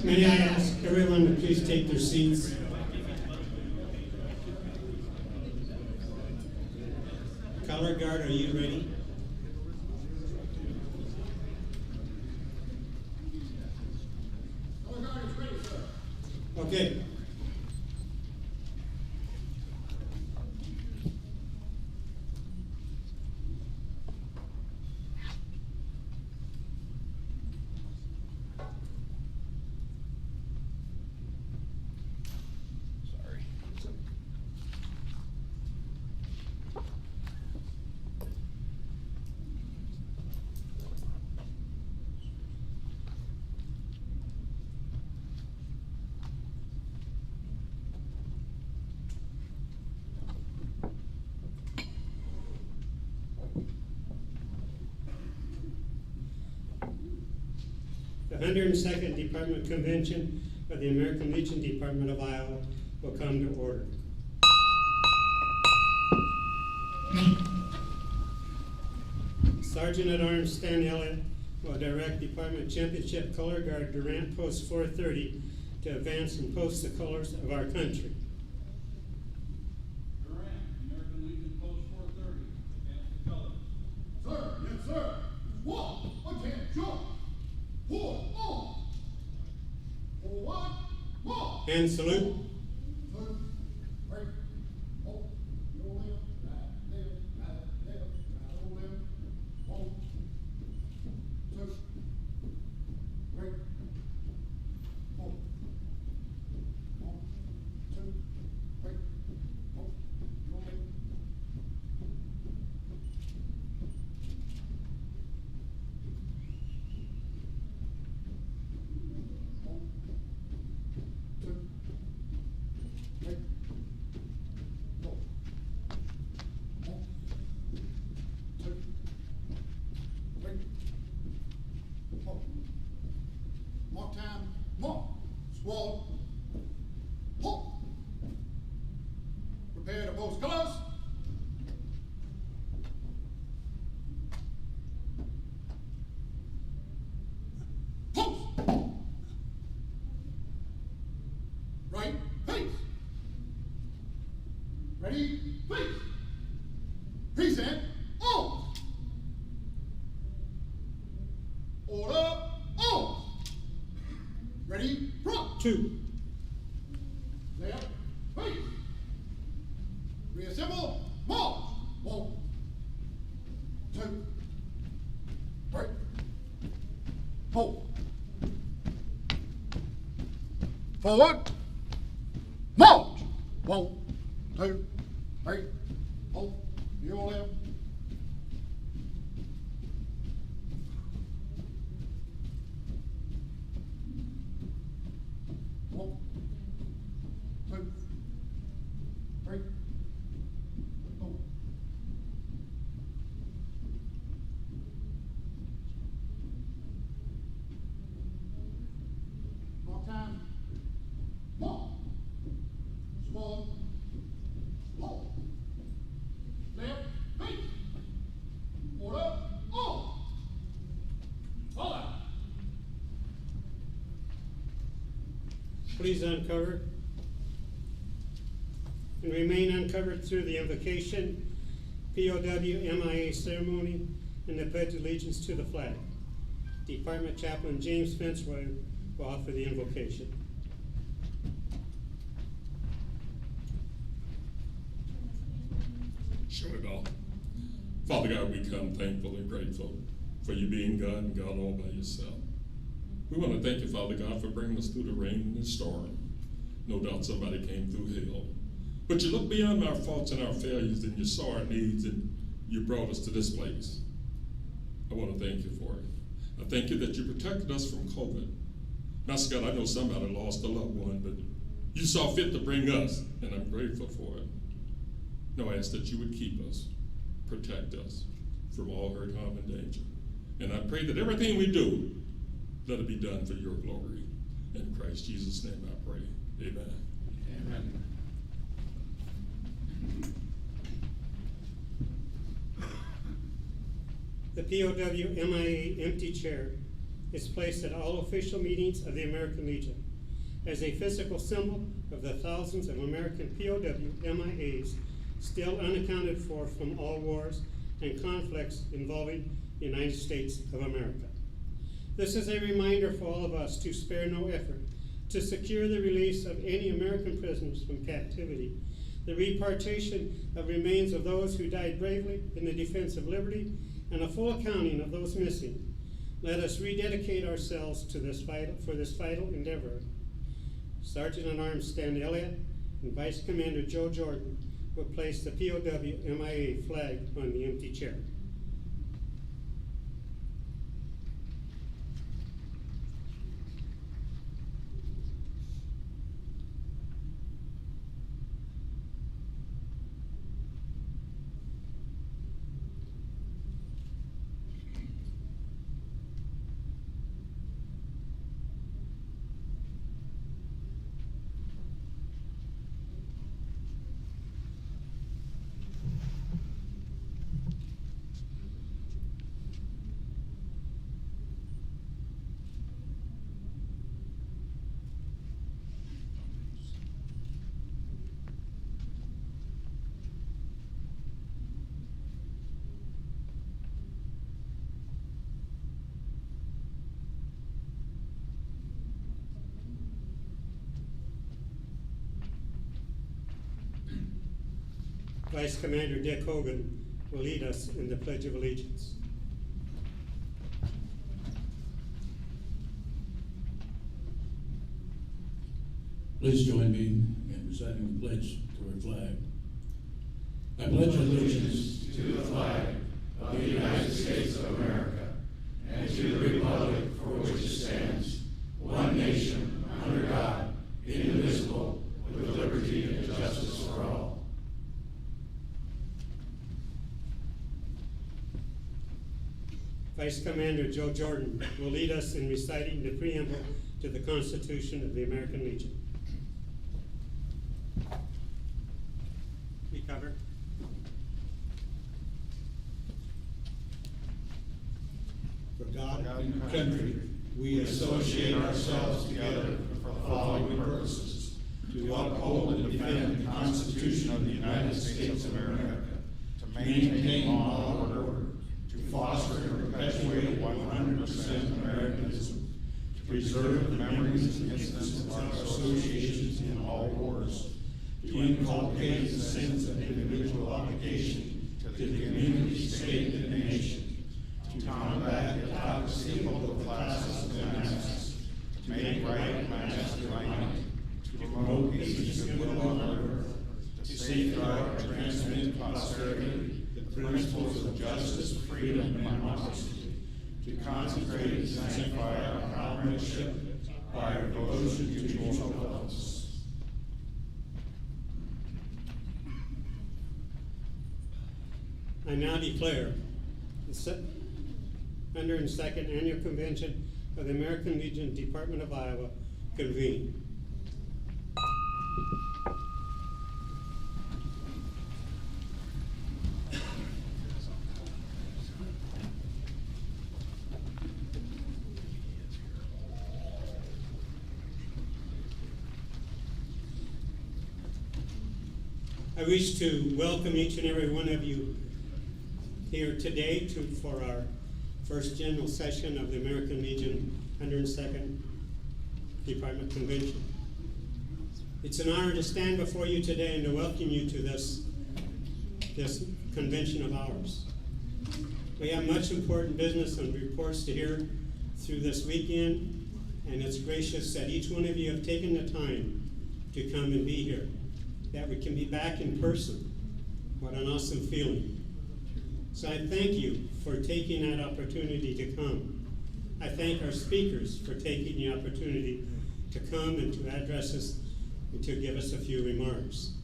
May I ask everyone to please take their seats? Color Guard, are you ready? Color Guard is ready, sir. Okay. Sorry. The 102nd Department Convention of the American Legion Department of Iowa will come to order. Sergeant at Arms Stan Elliott will direct Department Championship Color Guard Durant Post 430 to advance and post the colors of our country. Durant, American Legion Post 430, advance the colors. Sir, yes, sir. One, attention. Forward, forward, march. Hand salute. Two, three, four. Your left, right, left, right, left. 1, 2, 3, 4. 1, 2, 3, 4. Your left. More time, more. Squad. Halt. Prepare to post colors. Post. Right, face. Ready, face. Present, on. Order, on. Ready, front. 2. Left, face. Reassemble, march. 1, 2, 3, 4. Forward, march. 1, 2, 3, 4. Your left. One, 2, 3, 4. More time. More. Small. Hold. Left, face. Order, on. Follow. Please uncover and remain uncovered through the invocation, POW MIA ceremony, and the Pledge of Allegiance to the flag. Department Chaplain James Fitzroy will offer the invocation. Sure it all. Father God, we come thankful and grateful for you being God and God all by yourself. We want to thank you, Father God, for bringing us through the rain and the storm. No doubt somebody came through hell. But you looked beyond our faults and our failures, and you saw our needs, and you brought us to this place. I want to thank you for it. I thank you that you protected us from COVID. Master God, I know somebody lost a loved one, but you saw fit to bring us, and I'm grateful for it. Now I ask that you would keep us, protect us from all hurt, harm, and danger. And I pray that everything we do, let it be done for your glory. In Christ Jesus' name I pray. Amen. Amen. The POW MIA empty chair is placed at all official meetings of the American Legion as a physical symbol of the thousands of American POW MIAs still unaccounted for from all wars and conflicts involving the United States of America. This is a reminder for all of us to spare no effort to secure the release of any American prisoners from captivity, the repatriation of remains of those who died bravely in the defense of liberty, and a full accounting of those missing. Let us rededicate ourselves to this vital endeavor. Sergeant at Arms Stan Elliott and Vice Commander Joe Jordan will place the POW MIA flag on the empty chair. Vice Commander Dick Hogan will lead us in the Pledge of Allegiance. Please join me in reciting the pledge to our flag. I pledge allegiance to the flag of the United States of America and to the republic for which it stands, one nation, under God, indivisible, with liberty and justice for all. Vice Commander Joe Jordan will lead us in reciting the preamble to the Constitution of the American Legion. We cover. For God and country, we associate ourselves together for the following purposes: to uphold and defend the Constitution of the United States of America, to maintain law and order, to foster and perpetuate 100% Americanism, to preserve the memories and incidents of our associations in all wars, to inculcate the sense of individual obligation to the community, state, and nation, to combat the hypocrisy of both classes and masses, to make right master right, to promote peace and goodwill on earth, to safeguard and transmit posterity the principles of justice, freedom, and democracy, to consecrate and sanctify our comradeship by our devotion to mutual cause. I now declare the 102nd Annual Convention of the American Legion Department of Iowa convened. I wish to welcome each and every one of you here today for our first general session of the American Legion 102nd Department Convention. It's an honor to stand before you today and to welcome you to this convention of ours. We have much important business and reports to hear through this weekend, and it's gracious that each one of you have taken the time to come and be here, that we can be back in person. What an awesome feeling. So I thank you for taking that opportunity to come. I thank our speakers for taking the opportunity to come and to address us and to give us a few remarks.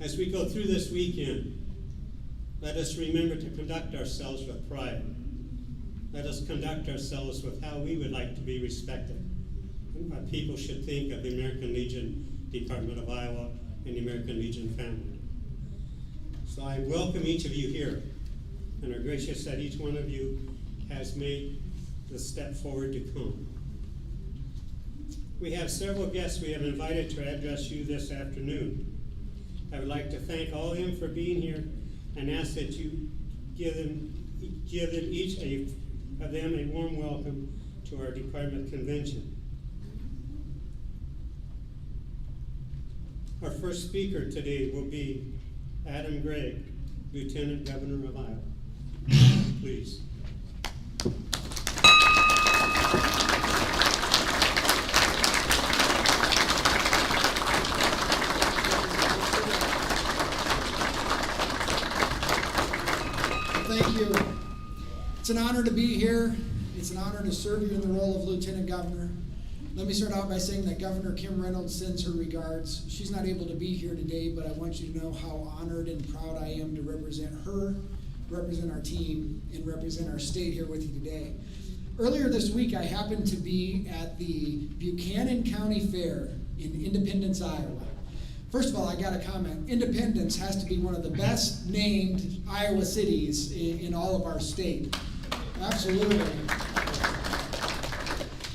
As we go through this weekend, let us remember to conduct ourselves with pride. Let us conduct ourselves with how we would like to be respected and what people should think of the American Legion Department of Iowa and the American Legion family. So I welcome each of you here and are gracious that each one of you has made to step forward to come. We have several guests we have invited to address you this afternoon. I would like to thank all of them for being here and ask that you give them each of them a warm welcome to our department convention. Our first speaker today will be Adam Gregg, Lieutenant Governor of Iowa. Please. Thank you. It's an honor to be here. It's an honor to serve you in the role of Lieutenant Governor. Let me start out by saying that Governor Kim Reynolds sends her regards. She's not able to be here today, but I want you to know how honored and proud I am to represent her, represent our team, and represent our state here with you today. Earlier this week, I happened to be at the Buchanan County Fair in Independence, Iowa. First of all, I got a comment. Independence has to be one of the best named Iowa cities in all of our state. Absolutely.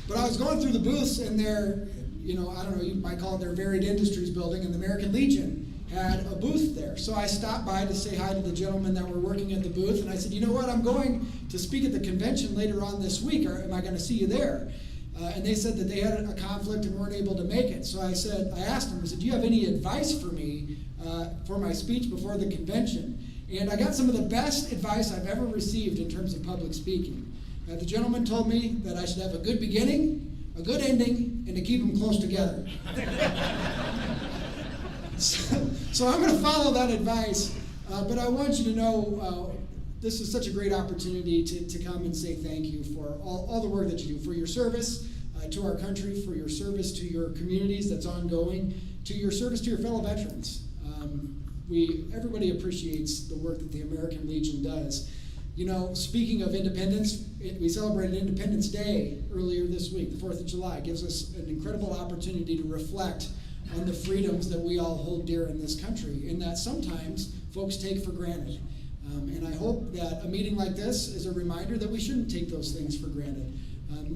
But I was going through the booths and their, I don't know, you might call it their Varied Industries building, and the American Legion had a booth there. So I stopped by to say hi to the gentlemen that were working at the booth, and I said, you know what, I'm going to speak at the convention later on this week, or am I going to see you there? And they said that they had a conflict and weren't able to make it. So I asked them, I said, do you have any advice for me for my speech before the convention? And I got some of the best advice I've ever received in terms of public speaking. The gentleman told me that I should have a good beginning, a good ending, and to keep them close together. So I'm going to follow that advice, but I want you to know this is such a great opportunity to come and say thank you for all the work that you do, for your service to our country, for your service to your communities that's ongoing, to your service to your fellow veterans. Everybody appreciates the work that the American Legion does. Speaking of independence, we celebrated Independence Day earlier this week, the 4th of July. It gives us an incredible opportunity to reflect on the freedoms that we all hold dear in this country and that sometimes folks take for granted. And I hope that a meeting like this is a reminder that we shouldn't take those things for granted.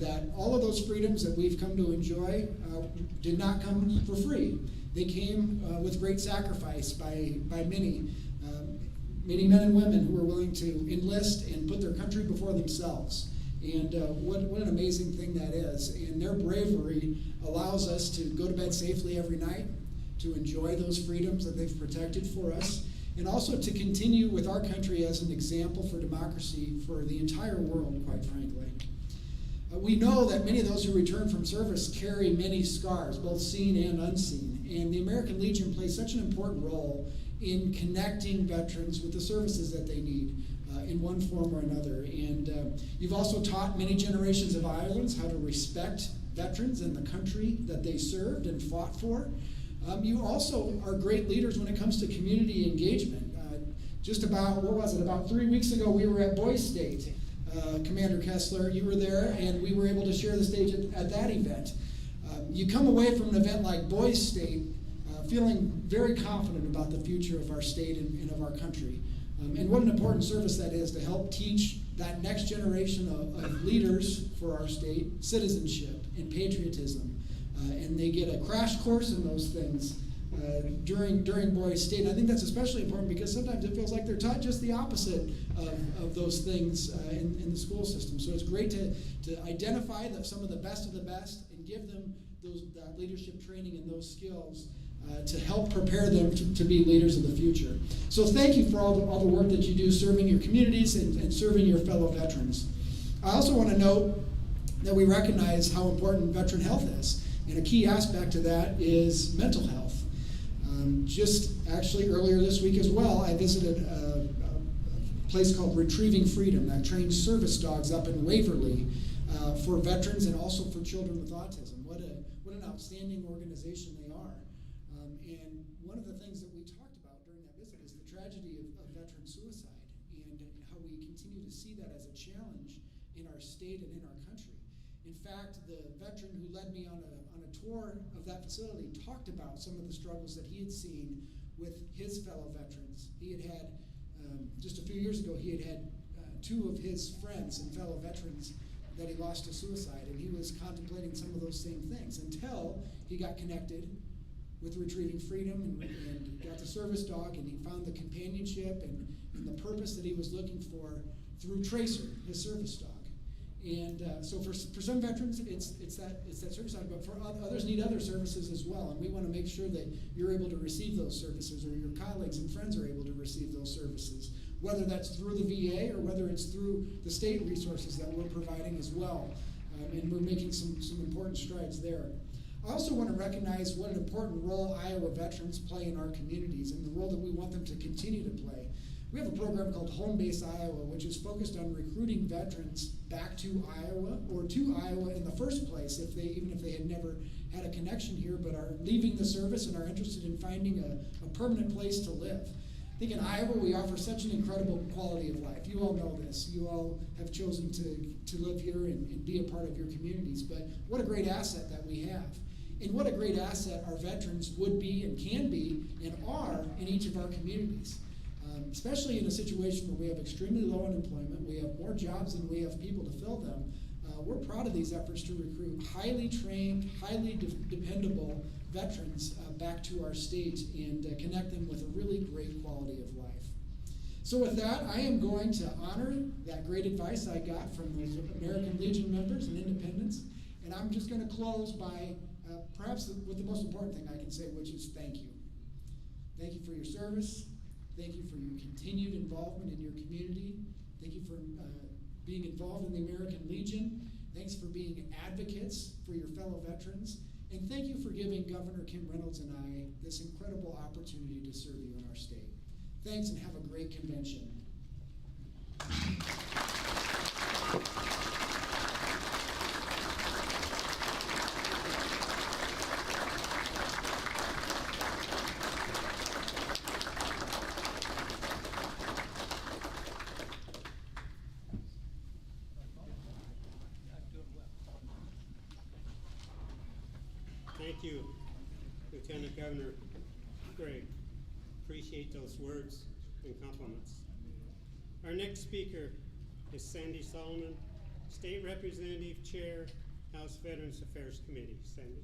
That all of those freedoms that we've come to enjoy did not come for free. They came with great sacrifice by many men and women who are willing to enlist and put their country before themselves. And what an amazing thing that is. And their bravery allows us to go to bed safely every night, to enjoy those freedoms that they've protected for us, and also to continue with our country as an example for democracy for the entire world, quite frankly. We know that many of those who return from service carry many scars, both seen and unseen. And the American Legion plays such an important role in connecting veterans with the services that they need in one form or another. And you've also taught many generations of Iowans how to respect veterans and the country that they served and fought for. You also are great leaders when it comes to community engagement. About 3 weeks ago, we were at Boys State. Commander Kessler, you were there, and we were able to share the stage at that event. You come away from an event like Boys State feeling very confident about the future of our state and of our country. And what an important service that is to help teach that next generation of leaders for our state citizenship and patriotism. And they get a crash course in those things during Boys State. And I think that's especially important because sometimes it feels like they're taught just the opposite of those things in the school system. So it's great to identify some of the best and give them that leadership training and those skills to help prepare them to be leaders of the future. So thank you for all the work that you do serving your communities and serving your fellow veterans. I also want to note that we recognize how important veteran health is. And a key aspect of that is mental health. Just actually earlier this week as well, I visited a place called Retrieving Freedom that trains service dogs up in Waverly for veterans and also for children with autism. What an outstanding organization they are. And one of the things that we talked about during that visit is the tragedy of veteran suicide and how we continue to see that as a challenge in our state and in our country. In fact, the veteran who led me on a tour of that facility talked about some of the struggles that he had seen with his fellow veterans. He had just a few years ago, he had two of his friends and fellow veterans that he lost to suicide, and he was contemplating some of those same things until he got connected with Retrieving Freedom and got the service dog, and he found the companionship and the purpose that he was looking for through Tracer, his service dog. And so for some veterans, it's that service dog, but for others need other services as well. And we want to make sure that you're able to receive those services, or your colleagues and friends are able to receive those services, whether that's through the VA or whether it's through the state resources that we're providing as well. And we're making some important strides there. I also want to recognize what an important role Iowa veterans play in our communities and the role that we want them to continue to play. We have a program called Home Base Iowa, which is focused on recruiting veterans back to Iowa, or to Iowa in the first place, even if they had never had a connection here, but are leaving the service and are interested in finding a permanent place to live. I think in Iowa we offer such an incredible quality of life. You all know this. You all have chosen to live here and be a part of your communities, but what a great asset that we have. And what a great asset our veterans would be and can be and are in each of our communities. Especially in a situation where we have extremely low unemployment, we have more jobs than we have people to fill them. We're proud of these efforts to recruit highly trained, highly dependable veterans back to our state and connect them with a really great quality of life. So with that, I am going to honor that great advice I got from those American Legion members and independents, and I'm just going to close by perhaps with the most important thing I can say, which is thank you. Thank you for your service. Thank you for your continued involvement in your community. Thank you for being involved in the American Legion. Thanks for being advocates for your fellow veterans. And thank you for giving Governor Kim Reynolds and I this incredible opportunity to serve you in our state. Thanks, and have a great convention. Thank you, Lieutenant Governor Gregg. Appreciate those words and compliments. Our next speaker is Sandy Solomon, State Representative, Chair, House Veterans Affairs Committee. Sandy.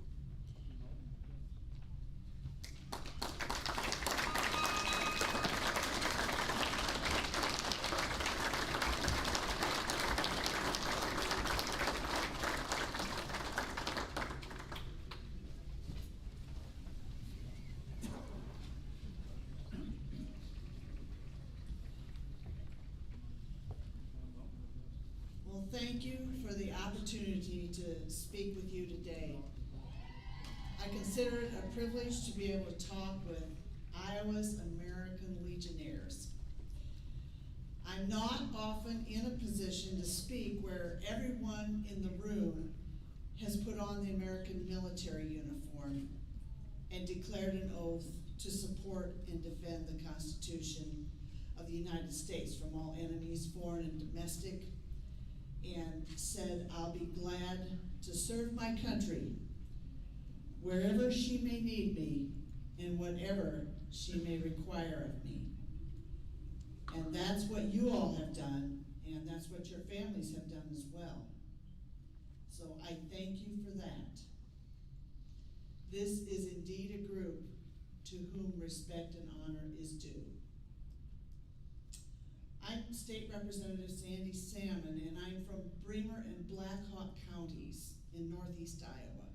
Well, thank you for the opportunity to speak with you today. I consider it a privilege to be able to talk with Iowa's American Legionnaires. I'm not often in a position to speak where everyone in the room has put on the American military uniform and declared an oath to support and defend the Constitution of the United States from all enemies, foreign and domestic, and said, I'll be glad to serve my country wherever she may need me and whatever she may require of me. And that's what you all have done, and that's what your families have done as well. So I thank you for that. This is indeed a group to whom respect and honor is due. I'm State Representative Sandy Salmon, and I'm from Bremer and Black Hawk counties in northeast Iowa.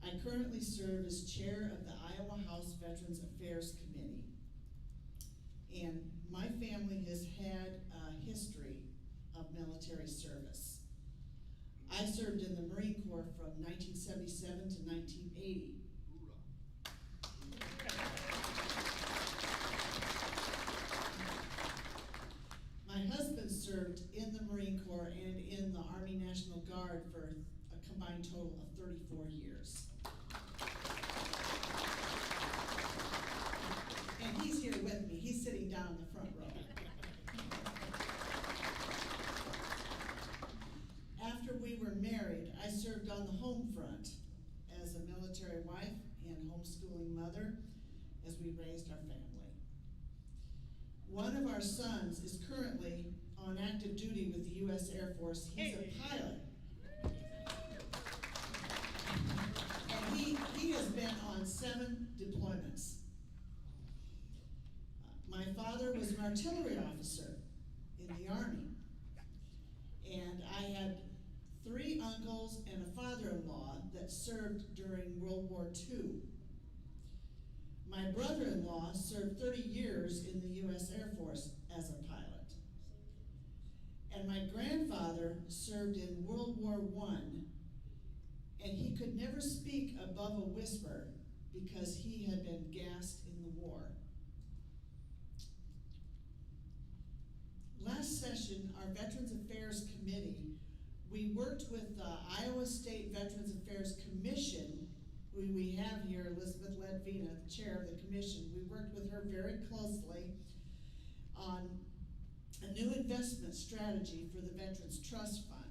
I currently serve as chair of the Iowa House Veterans Affairs Committee. And my family has had a history of military service. I served in the Marine Corps from 1977 to 1980. My husband served in the Marine Corps and in the Army National Guard for a combined total of 34 years. And he's here with me. He's sitting down in the front row. After we were married, I served on the home front as a military wife and homeschooling mother as we raised our family. One of our sons is currently on active duty with the U.S. Air Force. He's a pilot. And he has been on 7 deployments. My father was an artillery officer in the Army. And I had 3 uncles and a father-in-law that served during World War II. My brother-in-law served 30 years in the U.S. Air Force as a pilot. And my grandfather served in World War I, and he could never speak above a whisper because he had been gassed in the war. Last session, our Veterans Affairs Committee, we worked with the Iowa State Veterans Affairs Commission, who we have here, Elizabeth Ledvina, the chair of the commission. We worked with her very closely on a new investment strategy for the Veterans Trust Fund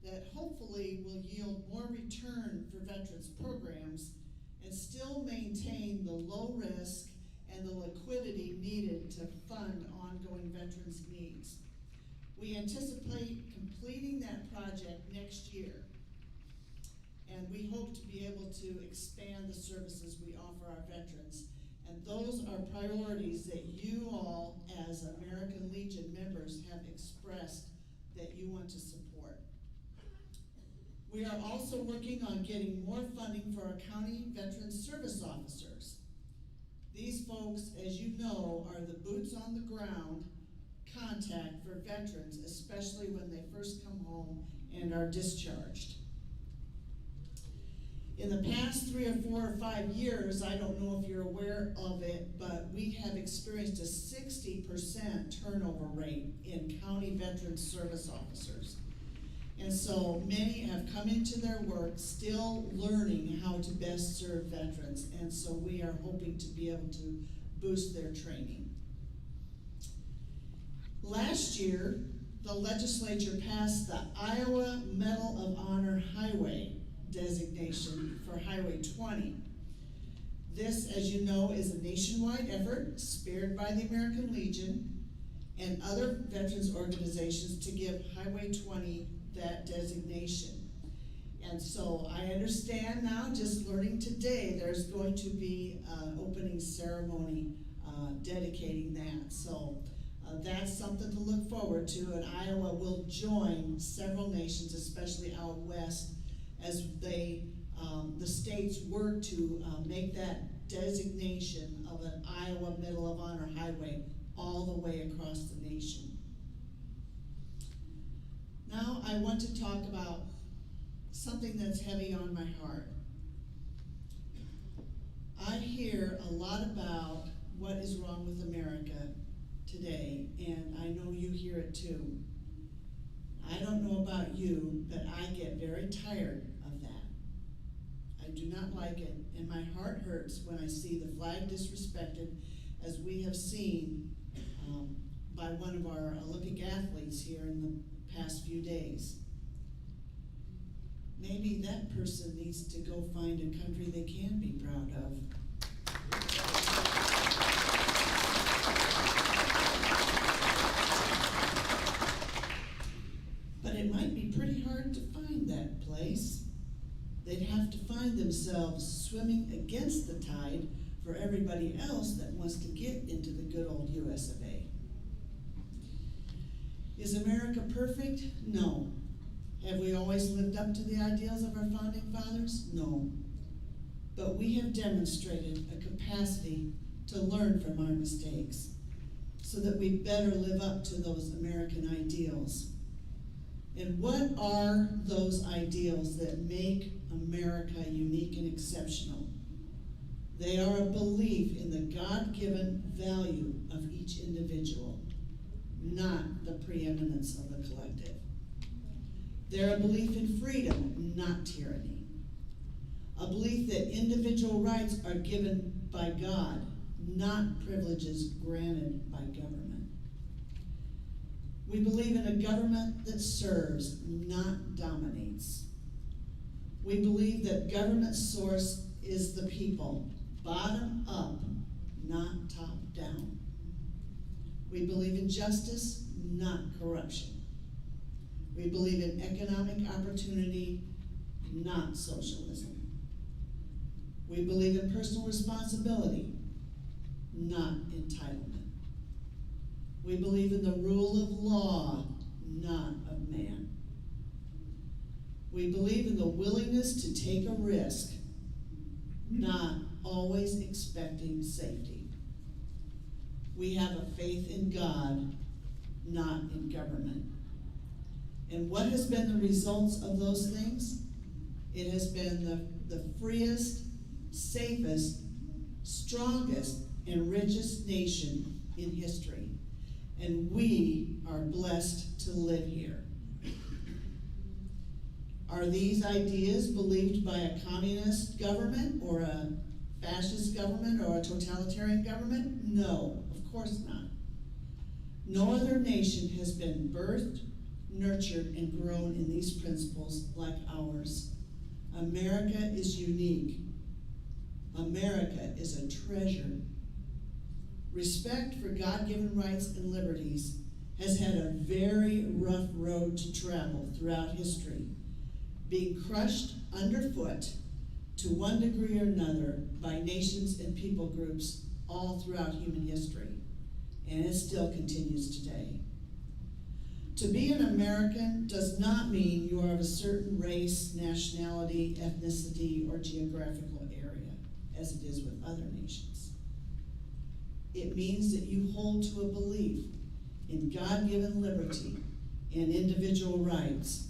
that hopefully will yield more return for veterans programs and still maintain the low risk and the liquidity needed to fund ongoing veterans' needs. We anticipate completing that project next year, and we hope to be able to expand the services we offer our veterans. And those are priorities that you all, as American Legion members, have expressed that you want to support. We are also working on getting more funding for our county veteran service officers. These folks, as you know, are the boots on the ground contact for veterans, especially when they first come home and are discharged. In the past 3 or 4 or 5 years, I don't know if you're aware of it, but we have experienced a 60% turnover rate in county veteran service officers. And so many have come into their work still learning how to best serve veterans, and so we are hoping to be able to boost their training. Last year, the legislature passed the Iowa Medal of Honor Highway designation for Highway 20. This, as you know, is a nationwide effort spearheaded by the American Legion and other veterans organizations to give Highway 20 that designation. And so I understand now, just learning today, there's going to be an opening ceremony dedicating that. So that's something to look forward to, and Iowa will join several nations, especially out west, as they, the states work to make that designation of an Iowa Medal of Honor Highway all the way across the nation. Now I want to talk about something that's heavy on my heart. I hear a lot about what is wrong with America today, and I know you hear it too. I don't know about you, but I get very tired of that. I do not like it, and my heart hurts when I see the flag disrespected, as we have seen by one of our Olympic athletes here in the past few days. Maybe that person needs to go find a country they can be proud of. But it might be pretty hard to find that place. They'd have to find themselves swimming against the tide for everybody else that wants to get into the good old US of A. Is America perfect? No. Have we always lived up to the ideals of our founding fathers? No. But we have demonstrated a capacity to learn from our mistakes so that we better live up to those American ideals. And what are those ideals that make America unique and exceptional? They are a belief in the God-given value of each individual, not the preeminence of the collective. They're a belief in freedom, not tyranny. A belief that individual rights are given by God, not privileges granted by government. We believe in a government that serves, not dominates. We believe that government source is the people, bottom up, not top down. We believe in justice, not corruption. We believe in economic opportunity, not socialism. We believe in personal responsibility, not entitlement. We believe in the rule of law, not of man. We believe in the willingness to take a risk, not always expecting safety. We have a faith in God, not in government. And what has been the results of those things? It has been the freest, safest, strongest, and richest nation in history. And we are blessed to live here. Are these ideas believed by a communist government or a fascist government or a totalitarian government? No, of course not. No other nation has been birthed, nurtured, and grown in these principles like ours. America is unique. America is a treasure. Respect for God-given rights and liberties has had a very rough road to travel throughout history, being crushed underfoot to one degree or another by nations and people groups all throughout human history, and it still continues today. To be an American does not mean you are of a certain race, nationality, ethnicity, or geographical area, as it is with other nations. It means that you hold to a belief in God-given liberty and individual rights,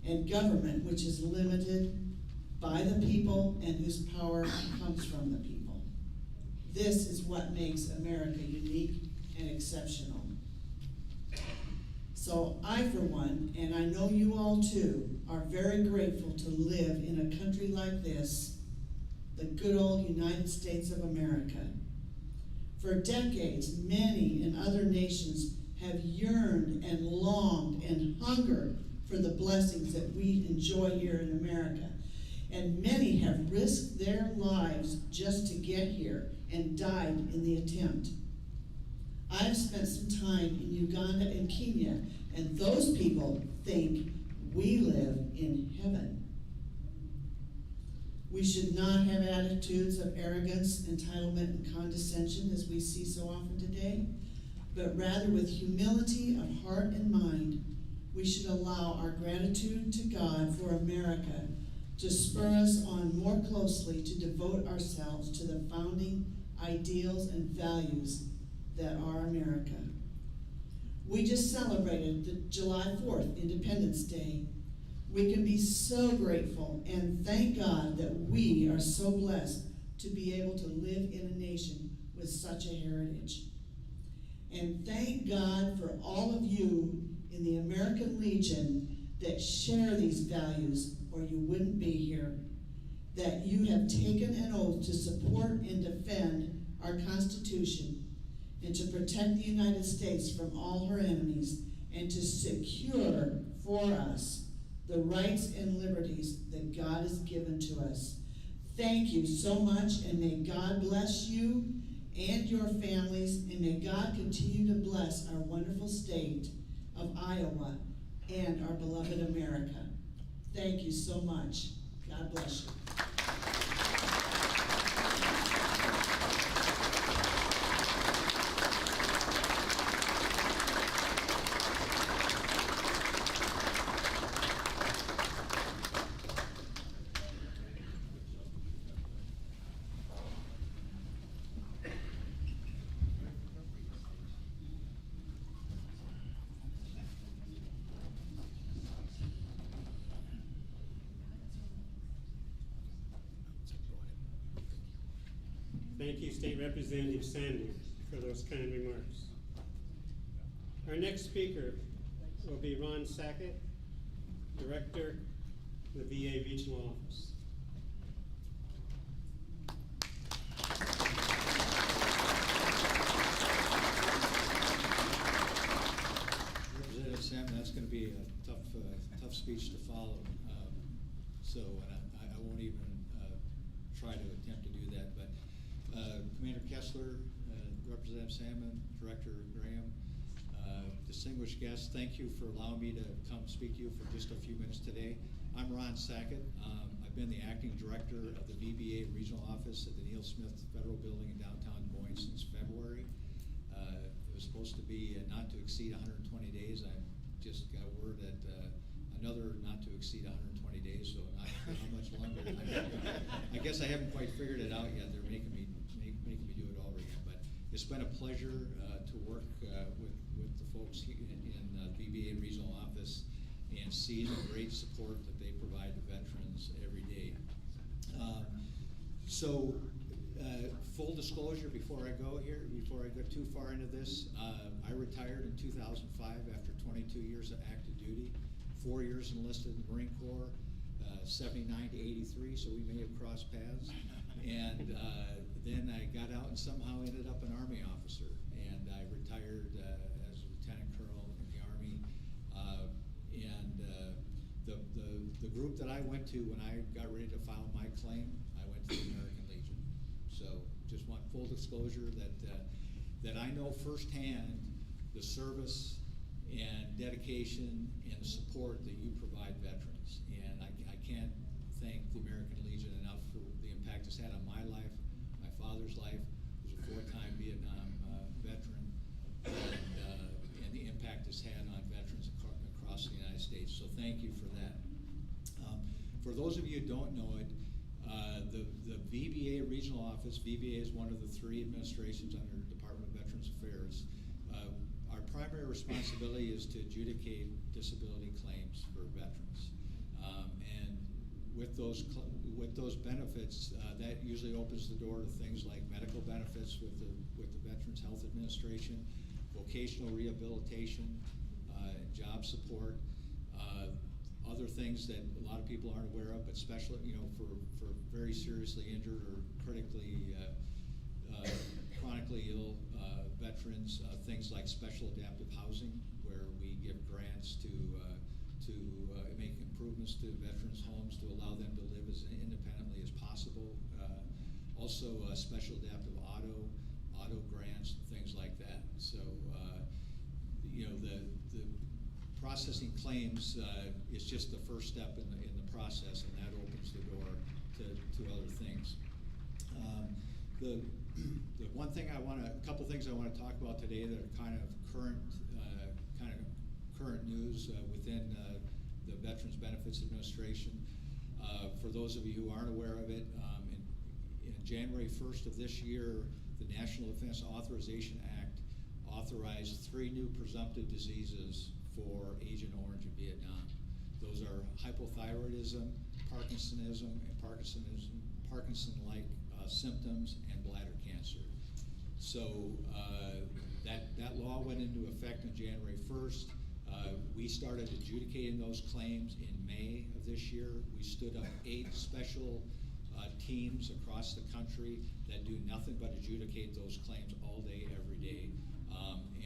and government which is limited by the people and whose power comes from the people. This is what makes America unique and exceptional. So I, for one, and I know you all too, are very grateful to live in a country like this, the good old United States of America. For decades, many in other nations have yearned and longed and hungered for the blessings that we enjoy here in America. And many have risked their lives just to get here and died in the attempt. I've spent some time in Uganda and Kenya, and those people think we live in heaven. We should not have attitudes of arrogance, entitlement, and condescension as we see so often today, but rather with humility of heart and mind, we should allow our gratitude to God for America to spur us on more closely to devote ourselves to the founding ideals and values that are America. We just celebrated the July 4th, Independence Day. We can be so grateful and thank God that we are so blessed to be able to live in a nation with such a heritage. And thank God for all of you in the American Legion that share these values, or you wouldn't be here. That you have taken an oath to support and defend our Constitution and to protect the United States from all her enemies and to secure for us the rights and liberties that God has given to us. Thank you so much, and may God bless you and your families, and may God continue to bless our wonderful state of Iowa and our beloved America. Thank you so much. God bless you. Thank you, State Representative Sandy, for those kind remarks. Our next speaker will be Ron Sackett, Director of the VA Regional Office. Representative Sampson, that's going to be a tough speech to follow. And I won't even try to attempt to do that. But Commander Kessler, Representative Representative Salmon, Director Graham, distinguished guests, thank you for allowing me to come speak to you for just a few minutes today. I'm Ron Sackett. I've been the acting director of the VBA regional office at the Neil Smith Federal Building in downtown Des Moines since February. It was supposed to be not to exceed 120 days. I just got word that another not to exceed 120 days, so I don't know how much longer. I guess I haven't quite figured it out yet. They're making me do it all again. But it's been a pleasure to work with the folks in the VBA regional office and see the great support that they provide to veterans every day. Full disclosure before I go too far into this, I retired in 2005 after 22 years of active duty, 4 years enlisted in the Marine Corps, 79 to 83, so we may have crossed paths. And then I got out and somehow ended up an Army officer, and I retired as a lieutenant colonel in the Army. The group that I went to when I got ready to file my claim, I went to the American Legion. So just want full disclosure that I know firsthand the service and dedication and support that you provide veterans. And I can't thank the American Legion enough for the impact it's had on my life, my father's life, who's a 4-time Vietnam veteran, and the impact it's had on veterans across the United States. So thank you for that. For those of you who don't know it, the VBA regional office, VBA is one of the 3 administrations under the Department of Veterans Affairs. Our primary responsibility is to adjudicate disability claims for veterans. And with those benefits, that usually opens the door to things like medical benefits with the Veterans Health Administration, vocational rehabilitation, job support, other things that a lot of people aren't aware of, but especially for very seriously injured or critically chronically ill veterans, things like special adaptive housing, where we give grants to make improvements to veterans' homes to allow them to live as independently as possible. Also, special adaptive auto grants, things like that. So, the processing claims is just the first step in the process, and that opens the door to other things. The one thing a couple things I want to talk about today that are kind of current news within the Veterans Benefits Administration. For those of you who aren't aware of it, in January 1st of this year, the National Defense Authorization Act authorized 3 new presumptive diseases for Agent Orange in Vietnam. Those are hypothyroidism, Parkinsonism, and Parkinson-like symptoms, and bladder cancer. So that law went into effect on January 1st. We started adjudicating those claims in May of this year. We stood up 8 special teams across the country that do nothing but adjudicate those claims all day, every day.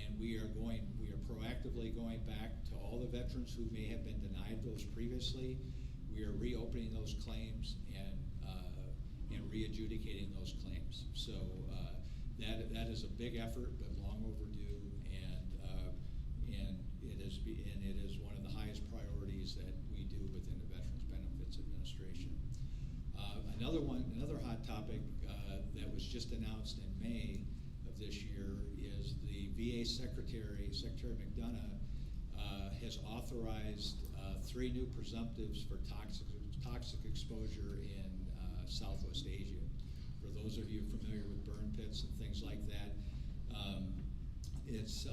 And we are proactively going back to all the veterans who may have been denied those previously. We are reopening those claims and re-adjudicating those claims. So that is a big effort, but long overdue, and it is one of the highest priorities that we do within the Veterans Benefits Administration. Another hot topic that was just announced in May of this year is the VA Secretary McDonough, has authorized 3 new presumptives for toxic exposure in Southwest Asia. For those of you familiar with burn pits and things like that, it's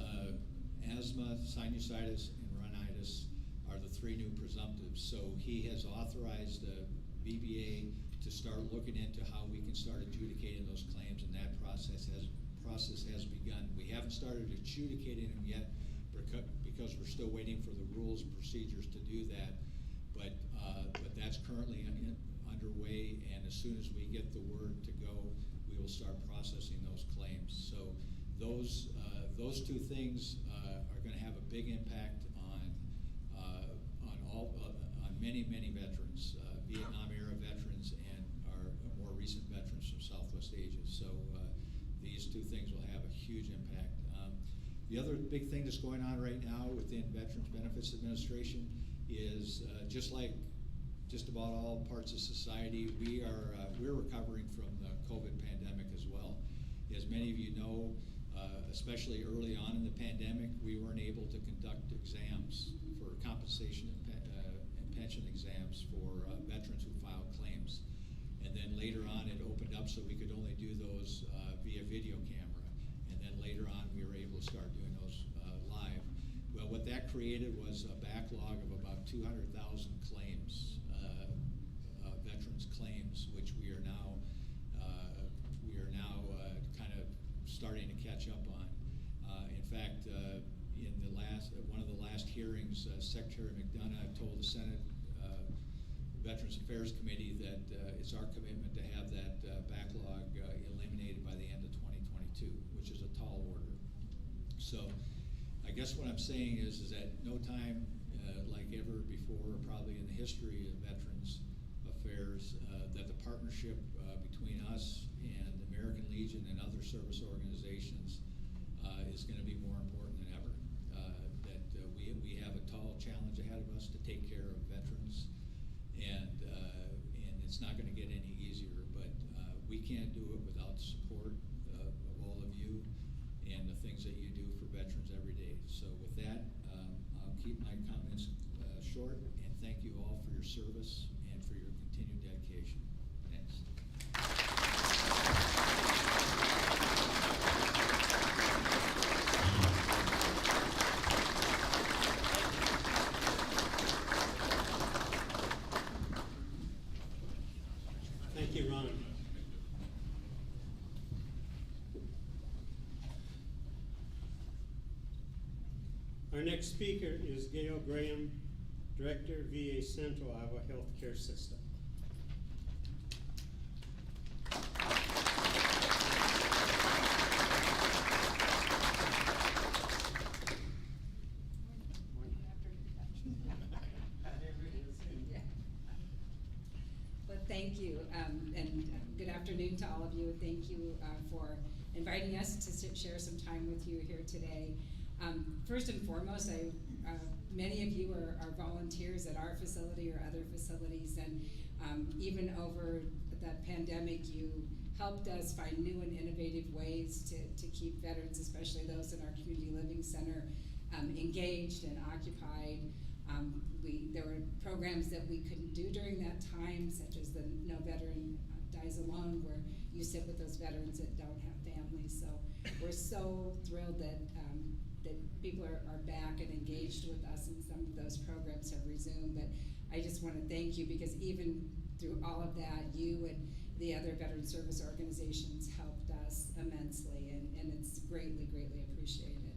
asthma, sinusitis, and rhinitis are the 3 new presumptives. So he has authorized the VBA to start looking into how we can start adjudicating those claims, and that process has begun. We haven't started adjudicating them yet because we're still waiting for the rules and procedures to do that. But that's currently underway, and as soon as we get the word to go, we will start processing those claims. So those 2 things are going to have a big impact on many veterans, Vietnam-era veterans, and our more recent veterans from Southwest Asia. So these 2 things will have a huge The other big thing that's going on right now within Veterans Benefits Administration is just like just about all parts of society, we're recovering from the COVID pandemic as well. As many of you know, especially early on in the pandemic, we weren't able to conduct exams for compensation and pension exams for veterans who filed claims. And then later on, it opened up so we could only do those via video camera. And then later on, we were able to start doing those live. Well, what that created was a backlog of about 200,000 claims, veterans claims, which we are now kind of starting to catch up on. In fact, in one of the last hearings, Secretary McDonough told the Senate Veterans Affairs Committee that it's our commitment to have that backlog eliminated by the end of 2022, which is a tall order. So I guess what I'm saying is that no time like ever before, probably in the history of Veterans Affairs, that the partnership between us and the American Legion and other service organizations is going to be more important than ever. We have a tall challenge ahead of us to take care of veterans, and it's not going to get any easier. But we can't do it without the support of all of you and the things that you do for veterans every day. So with that, I'll keep my comments short, and thank you all for your service and for your continued dedication. Thanks. Thank you, Ron. Our next speaker is Gail Graham, Director, VA Central Iowa Healthcare System. Well, thank you, and good afternoon to all of you. Thank you for inviting us to share some time with you here today. First and foremost, many of you are volunteers at our facility or other facilities, and even over the pandemic, you helped us find new and innovative ways to keep veterans, especially those in our community living center, engaged and occupied. There were programs that we couldn't do during that time, such as the No Veteran Dies Alone, where you sit with those veterans that don't have families. So we're so thrilled that people are back and engaged with us, and some of those programs have resumed. But I just want to thank you, because even through all of that, you and the other veteran service organizations helped us immensely, and it's greatly, greatly appreciated.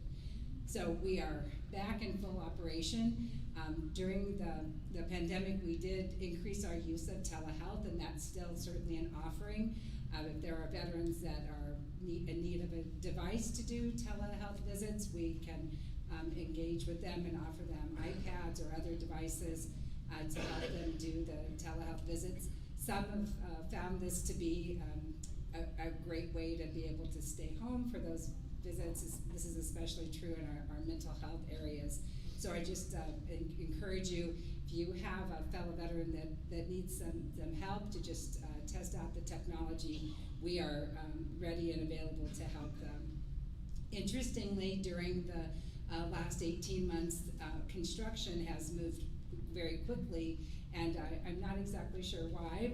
So we are back in full operation. During the pandemic, we did increase our use of telehealth, and that's still certainly an offering. If there are veterans that are in need of a device to do telehealth visits, we can engage with them and offer them iPads or other devices to help them do the telehealth visits. Some have found this to be a great way to be able to stay home for those visits. This is especially true in our mental health areas. So I just encourage you, if you have a fellow veteran that needs some help, to just test out the technology. We are ready and available to help them. Interestingly, during the last 18 months, construction has moved very quickly, and I'm not exactly sure why,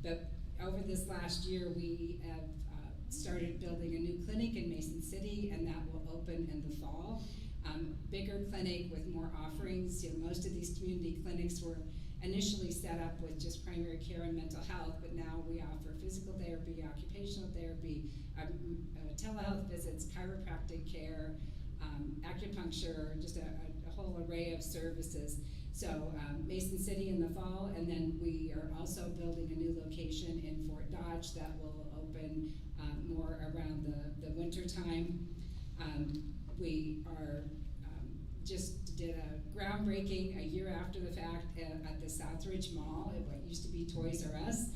but over this last year, we have started building a new clinic in Mason City, and that will open in the fall. Bigger clinic with more offerings. You know, most of these community clinics were initially set up with just primary care and mental health, but now we offer physical therapy, occupational therapy, telehealth visits, chiropractic care, acupuncture, just a whole array of services. So Mason City in the fall, and then we are also building a new location in Fort Dodge that will open more around the winter time. We are just did a groundbreaking a year after the fact at the Southridge Mall, at what used to be Toys R Us.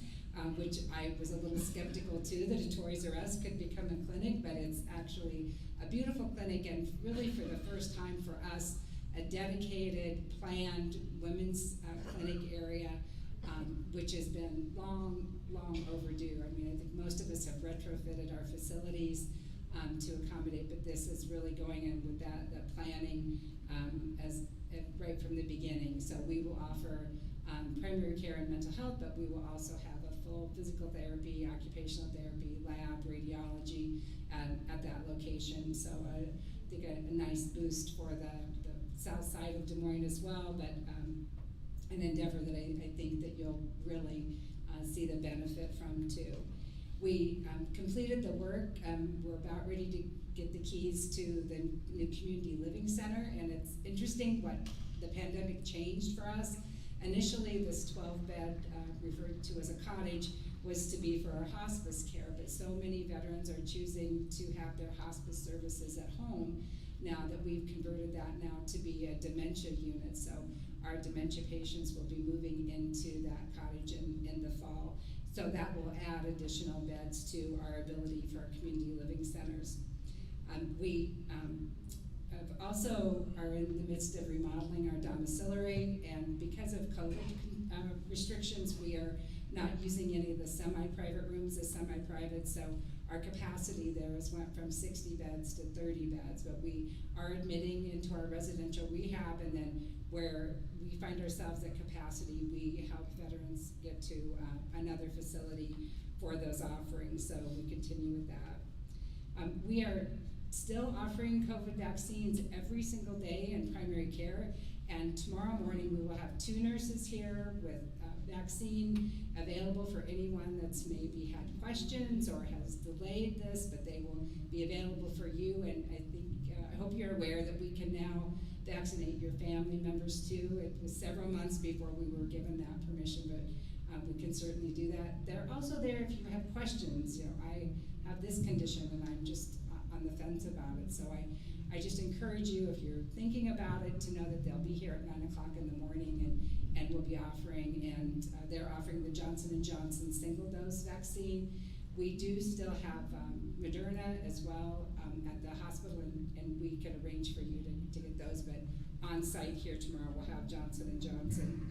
which I was a little skeptical too, that a Toys R Us could become a clinic, but it's actually a beautiful clinic, and really for the first time for us, a dedicated, planned women's clinic area, which has been long overdue. I mean, I think most of us have retrofitted our facilities to accommodate, but this is really going in with that planning right from the beginning. So we will offer primary care and mental health, but we will also have a full physical therapy, occupational therapy, lab, radiology at that location. So I think a nice boost for the south side of Des Moines as well, but an endeavor that I think that you'll really see the benefit from too. We completed the work. We're about ready to get the keys to the new community living center, and it's interesting what the pandemic changed for us. Initially, this 12-bed, referred to as a cottage, was to be for our hospice care, but so many veterans are choosing to have their hospice services at home now that we've converted that now to be a dementia unit. So our dementia patients will be moving into that cottage in the fall. So that will add additional beds to our ability for our community living centers. We also are in the midst of remodeling our domiciliary, and because of COVID restrictions, we are not using any of the semi-private rooms as semi-private, so our capacity there has went from 60 beds to 30 beds, but we are admitting into our residential rehab, and then where we find ourselves at capacity, we help veterans get to another facility for those offerings, so we continue with that. We are still offering COVID vaccines every single day in primary care, and tomorrow morning we will have 2 nurses here with vaccine available for anyone that's maybe had questions or has delayed this, but they will be available for you, and I think, I hope you're aware that we can now vaccinate your family members too. It was several months before we were given that permission, but we can certainly do that. They're also there if you have questions. You know, I have this condition and I'm just on the fence about it, so I just encourage you, if you're thinking about it, to know that they'll be here at 9 o'clock in the morning, and we'll be offering, and they're offering the Johnson & Johnson single dose vaccine. We do still have Moderna as well at the hospital, and we can arrange for you to get those, but on site here tomorrow we'll have Johnson & Johnson.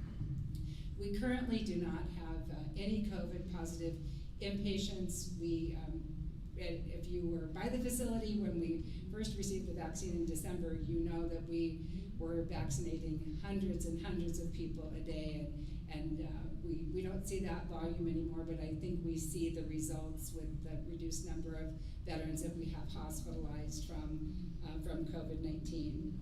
We currently do not have any COVID positive inpatients. If you were by the facility when we first received the vaccine in December, you know that we were vaccinating hundreds and hundreds of people a day, and we don't see that volume anymore, but I think we see the results with the reduced number of veterans that we have hospitalized from COVID-19.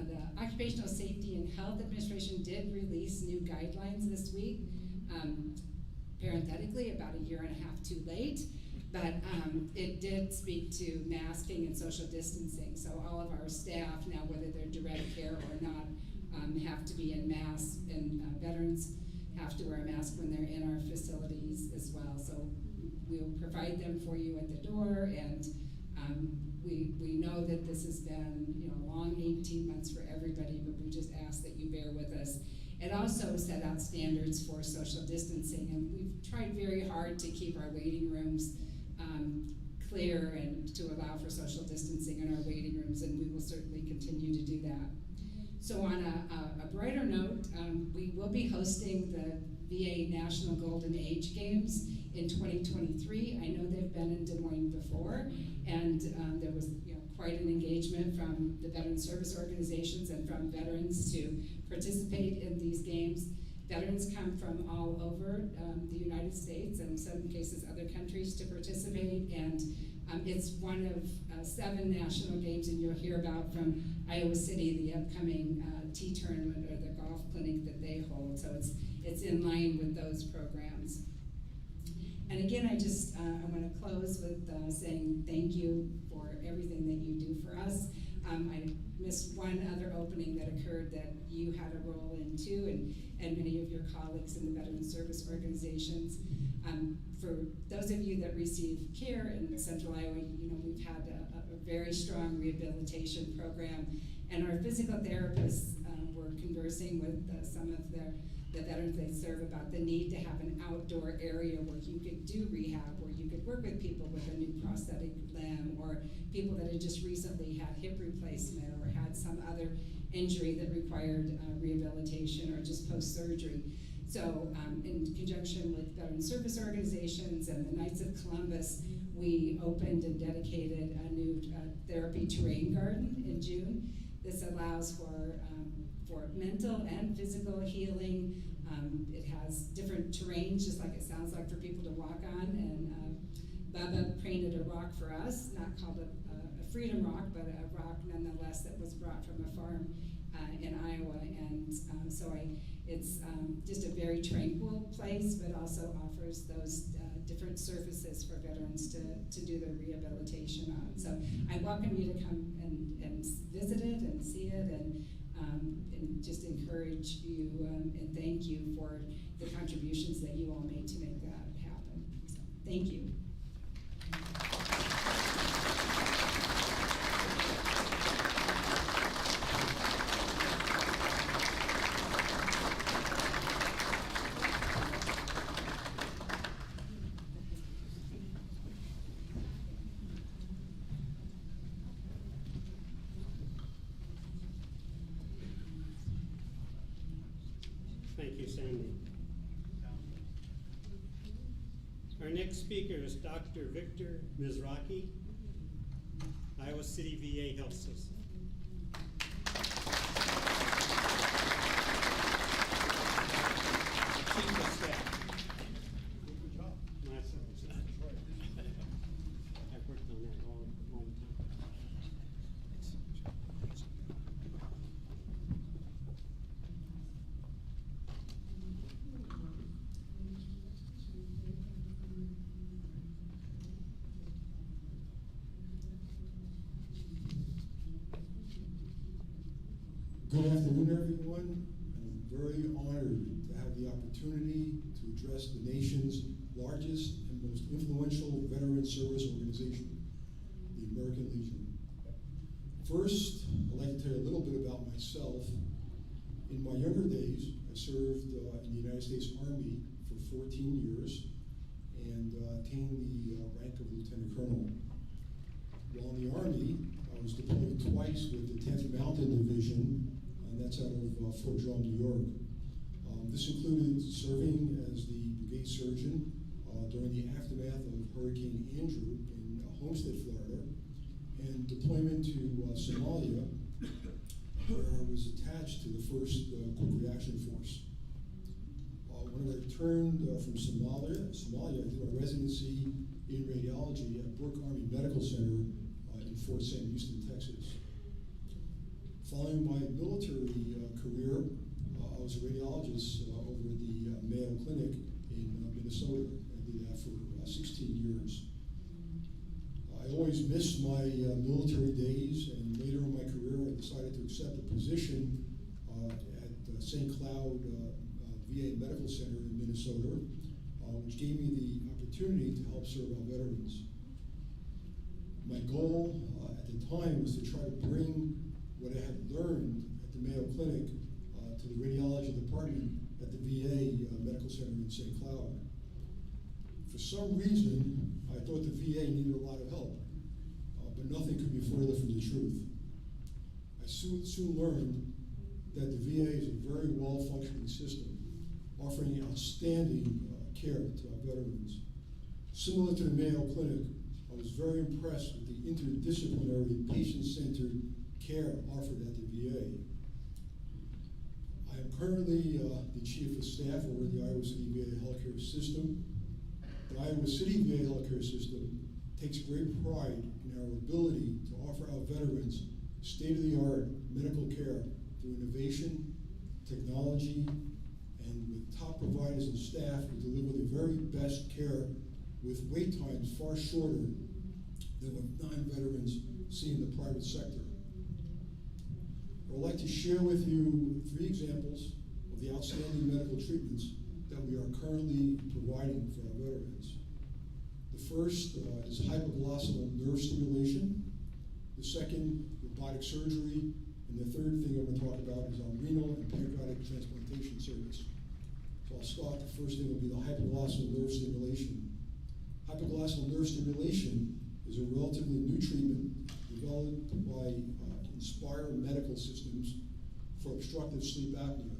The Occupational Safety and Health Administration did release new guidelines this week, parenthetically about 1.5 years too late, but it did speak to masking and social distancing. So all of our staff now, whether they're direct care or not, have to be in masks, and veterans have to wear a mask when they're in our facilities as well. So we'll provide them for you at the door, and we know that this has been, you know, a long 18 months for everybody, but we just ask that you bear with us. It also set out standards for social distancing, and we've tried very hard to keep our waiting rooms clear and to allow for social distancing in our waiting rooms, and we will certainly continue to do that. So on a brighter note, we will be hosting the VA National Golden Age Games in 2023. I know they've been in Des Moines before, and there was, you know, quite an engagement from the veteran service organizations and from veterans to participate in these games. Veterans come from all over the United States, and in some cases other countries, to participate, and it's one of 7 national games, and you'll hear about from Iowa City the upcoming tea tournament or the golf clinic that they hold, so it's in line with those programs. And again, I want to close with saying thank you for everything that you do for us. I missed one other opening that occurred that you had a role in too, and many of your colleagues in the veteran service organizations. For those of you that receive care in Central Iowa, you know, we've had a very strong rehabilitation program, and our physical therapists were conversing with some of the the veterans they serve about the need to have an outdoor area where you could do rehab, where you could work with people with a new prosthetic limb, or people that had just recently had hip replacement or had some other injury that required rehabilitation or just post-surgery. So in conjunction with veteran service organizations and the Knights of Columbus, we opened and dedicated a new therapy terrain garden in June. This allows for mental and physical healing. It has different terrains, just like it sounds like, for people to walk on. And Bubba painted a rock for us, not called a Freedom Rock, but a rock nonetheless that was brought from a farm in Iowa. And it's just a very tranquil place, but also offers those different surfaces for veterans to do their rehabilitation on. So I welcome you to come and visit it and see it, and just encourage you and thank you for the contributions that you all made to make that happen. So, thank you. Thank you, Sandy. Our next speaker is Dr. Victor Mizrachi, Iowa City VA Health System. Chief of Staff. Good job. Myself. I've worked on that all the time. Good afternoon, everyone. I'm very honored to have the opportunity to address the nation's largest and most influential veteran service organization, the American Legion. First, I'd like to tell you a little bit about myself. In my younger days, I served in the United States Army for 14 years and attained the rank of Lieutenant Colonel. While in the Army, I was deployed twice with the 10th Mountain Division, and that's out of Fort Drum, New York. This included serving as the brigade surgeon during the aftermath of Hurricane Andrew in Homestead, Florida, and deployment to Somalia, where I was attached to the 1st Quick Reaction Force. When I returned from Somalia, I did my residency in radiology at Brooke Army Medical Center in Fort Sam Houston, Texas. Following my military career, I was a radiologist over at the Mayo Clinic in Minnesota. I did that for 16 years. I always missed my military days, and later in my career I decided to accept a position at St. Cloud VA Medical Center in Minnesota, which gave me the opportunity to help serve our veterans. My goal at the time was to try to bring what I had learned at the Mayo Clinic to the radiology department at the VA Medical Center in St. Cloud. For some reason, I thought the VA needed a lot of help, but nothing could be further from the truth. I soon learned that the VA is a very well-functioning system, offering outstanding care to our veterans. Similar to the Mayo Clinic, I was very impressed with the interdisciplinary, patient-centered care offered at the VA. I am currently the Chief of Staff over the Iowa City VA Healthcare System. The Iowa City VA Healthcare System takes great pride in our ability to offer our veterans state-of-the-art medical care through innovation, technology, and with top providers and staff who deliver the very best care with wait times far shorter than what non-veterans see in the private sector. I would like to share with you 3 examples of the outstanding medical treatments that we are currently providing for our veterans. The first is hypoglossal nerve stimulation. The second, robotic surgery. And the third thing I'm going to talk about is our renal and pancreatic transplantation service. So I'll start, the first thing will be the hypoglossal nerve stimulation. Hypoglossal nerve stimulation is a relatively new treatment developed by Inspire Medical Systems for obstructive sleep apnea.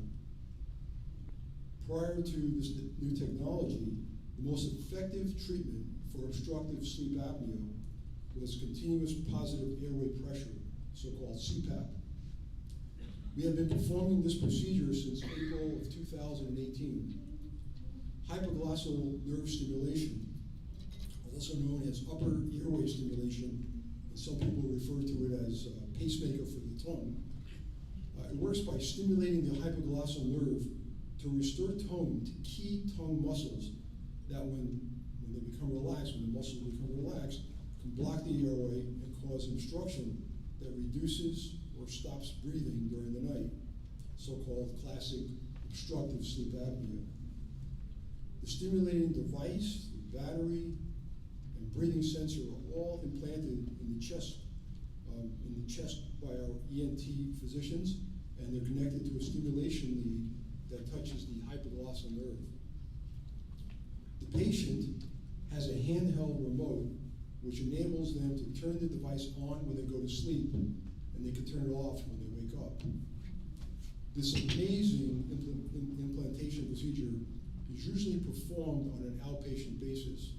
Prior to this new technology, the most effective treatment for obstructive sleep apnea was continuous positive airway pressure, so-called CPAP. We have been performing this procedure since April of 2018. Hypoglossal nerve stimulation, also known as upper airway stimulation, and some people refer to it as a pacemaker for the tongue. It works by stimulating the hypoglossal nerve to restore tone to key tongue muscles that when they become relaxed, when the muscles become relaxed, can block the airway and cause obstruction that reduces or stops breathing during the night, so-called classic obstructive sleep apnea. The stimulating device, the battery, and breathing sensor are all implanted in the chest by our ENT physicians, and they're connected to a stimulation lead that touches the hypoglossal nerve. The patient has a handheld remote which enables them to turn the device on when they go to sleep, and they can turn it off when they wake up. This amazing implantation procedure is usually performed on an outpatient basis.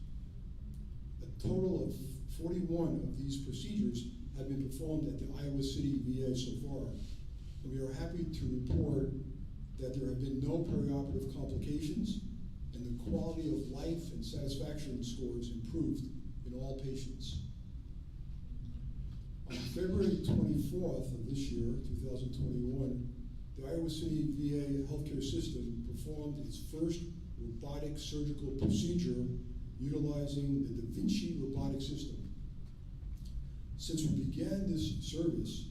A total of 41 of these procedures have been performed at the Iowa City VA so far, and we are happy to report that there have been no perioperative complications, and the quality of life and satisfaction scores improved in all patients. On February 24th of this year, 2021, the Iowa City VA healthcare system performed its first robotic surgical procedure utilizing the Da Vinci robotic system. Since we began this service,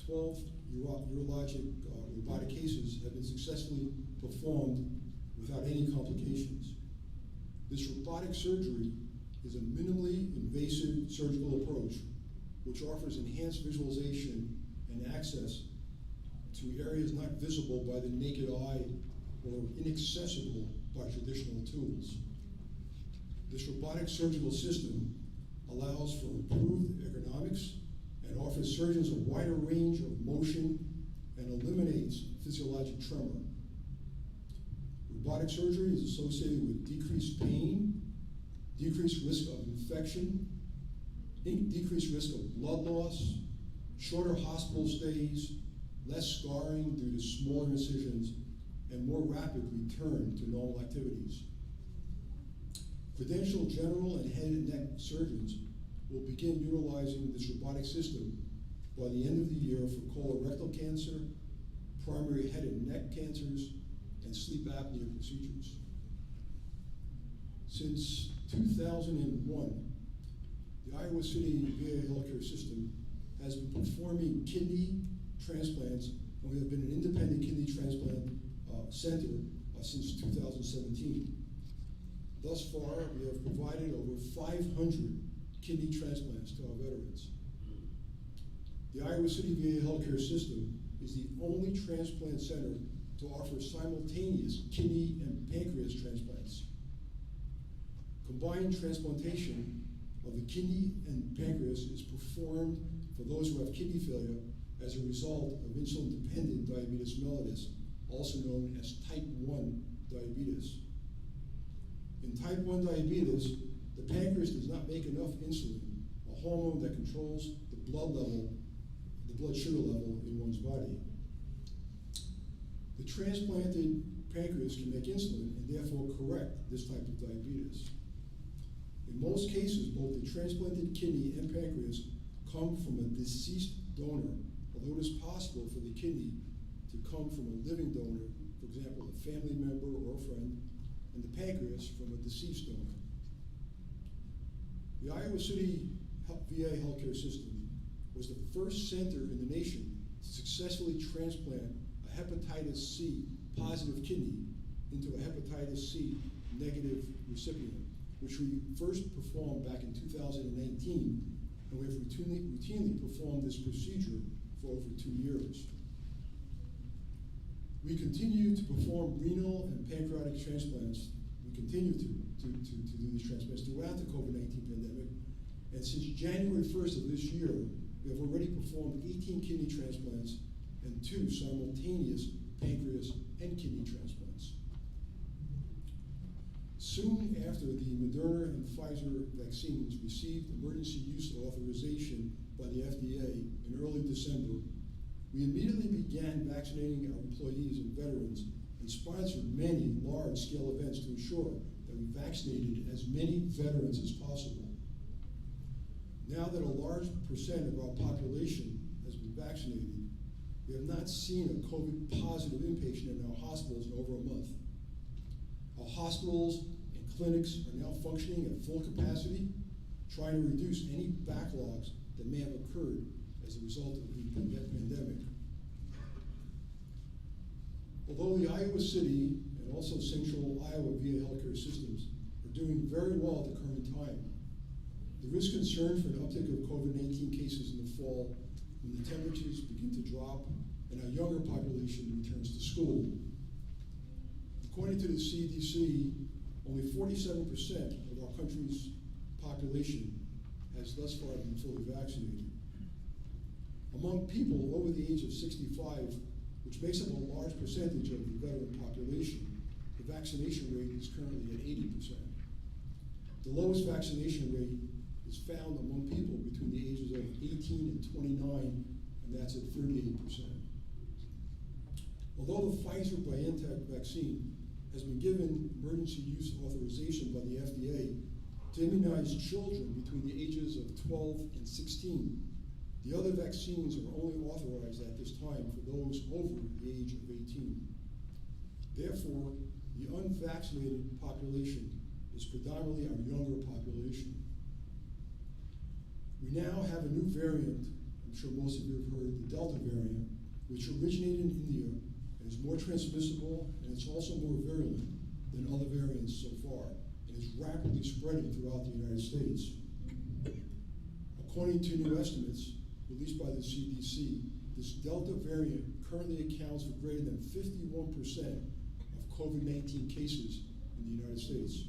12 urologic robotic cases have been successfully performed without any complications. This robotic surgery is a minimally invasive surgical approach which offers enhanced visualization and access to areas not visible by the naked eye or inaccessible by traditional tools. This robotic surgical system allows for improved ergonomics and offers surgeons a wider range of motion and eliminates physiologic tremor. Robotic surgery is associated with decreased pain, decreased risk of infection, decreased risk of blood loss, shorter hospital stays, less scarring due to smaller incisions, and more rapid return to normal activities. Credentialed general and head and neck surgeons will begin utilizing this robotic system by the end of the year for colorectal cancer, primary head and neck cancers, and sleep apnea procedures. Since 2001, the Iowa City VA healthcare system has been performing kidney transplants, and we have been an independent kidney transplant center since 2017. Thus far, we have provided over 500 kidney transplants to our veterans. The Iowa City VA healthcare system is the only transplant center to offer simultaneous kidney and pancreas transplants. Combined transplantation of the kidney and pancreas is performed for those who have kidney failure as a result of insulin-dependent diabetes mellitus, also known as type 1 diabetes. In type 1 diabetes, the pancreas does not make enough insulin, a hormone that controls the blood sugar level in one's body. The transplanted pancreas can make insulin and therefore correct this type of diabetes. In most cases, both the transplanted kidney and pancreas come from a deceased donor, although it is possible for the kidney to come from a living donor, for example, a family member or a friend, and the pancreas from a deceased donor. The Iowa City VA healthcare system was the first center in the nation to successfully transplant a hepatitis C positive kidney into a hepatitis C negative recipient, which we first performed back in 2019, and we have routinely performed this procedure for over 2 years. We continue to perform renal and pancreatic transplants. We continue to do these transplants throughout the COVID-19 pandemic. And since January 1st of this year, we have already performed 18 kidney transplants and 2 simultaneous pancreas and kidney transplants. Soon after the Moderna and Pfizer vaccines received emergency use authorization by the FDA in early December, we immediately began vaccinating our employees and veterans and sponsored many large-scale events to ensure that we vaccinated as many veterans as possible. Now that a large percent of our population has been vaccinated, we have not seen a COVID-positive inpatient in our hospitals in over a month. Our hospitals and clinics are now functioning at full capacity, trying to reduce any backlogs that may have occurred as a result of the pandemic. Although the Iowa City and also Central Iowa VA healthcare systems are doing very well at the current time, there is concern for an uptick of COVID-19 cases in the fall when the temperatures begin to drop and our younger population returns to school. According to the CDC, only 47% of our country's population has thus far been fully vaccinated. Among people over the age of 65, which makes up a large percentage of the veteran population, the vaccination rate is currently at 80%. The lowest vaccination rate is found among people between the ages of 18 and 29, and that's at 38%. Although the Pfizer-BioNTech vaccine has been given emergency use authorization by the FDA to immunize children between the ages of 12 and 16, the other vaccines are only authorized at this time for those over the age of 18. Therefore, the unvaccinated population is predominantly our younger population. We now have a new variant, I'm sure most of you have heard, the Delta variant, which originated in India and is more transmissible, and it's also more virulent than other variants so far, and is rapidly spreading throughout the United States. According to new estimates released by the CDC, this Delta variant currently accounts for greater than 51% of COVID-19 cases in the United States.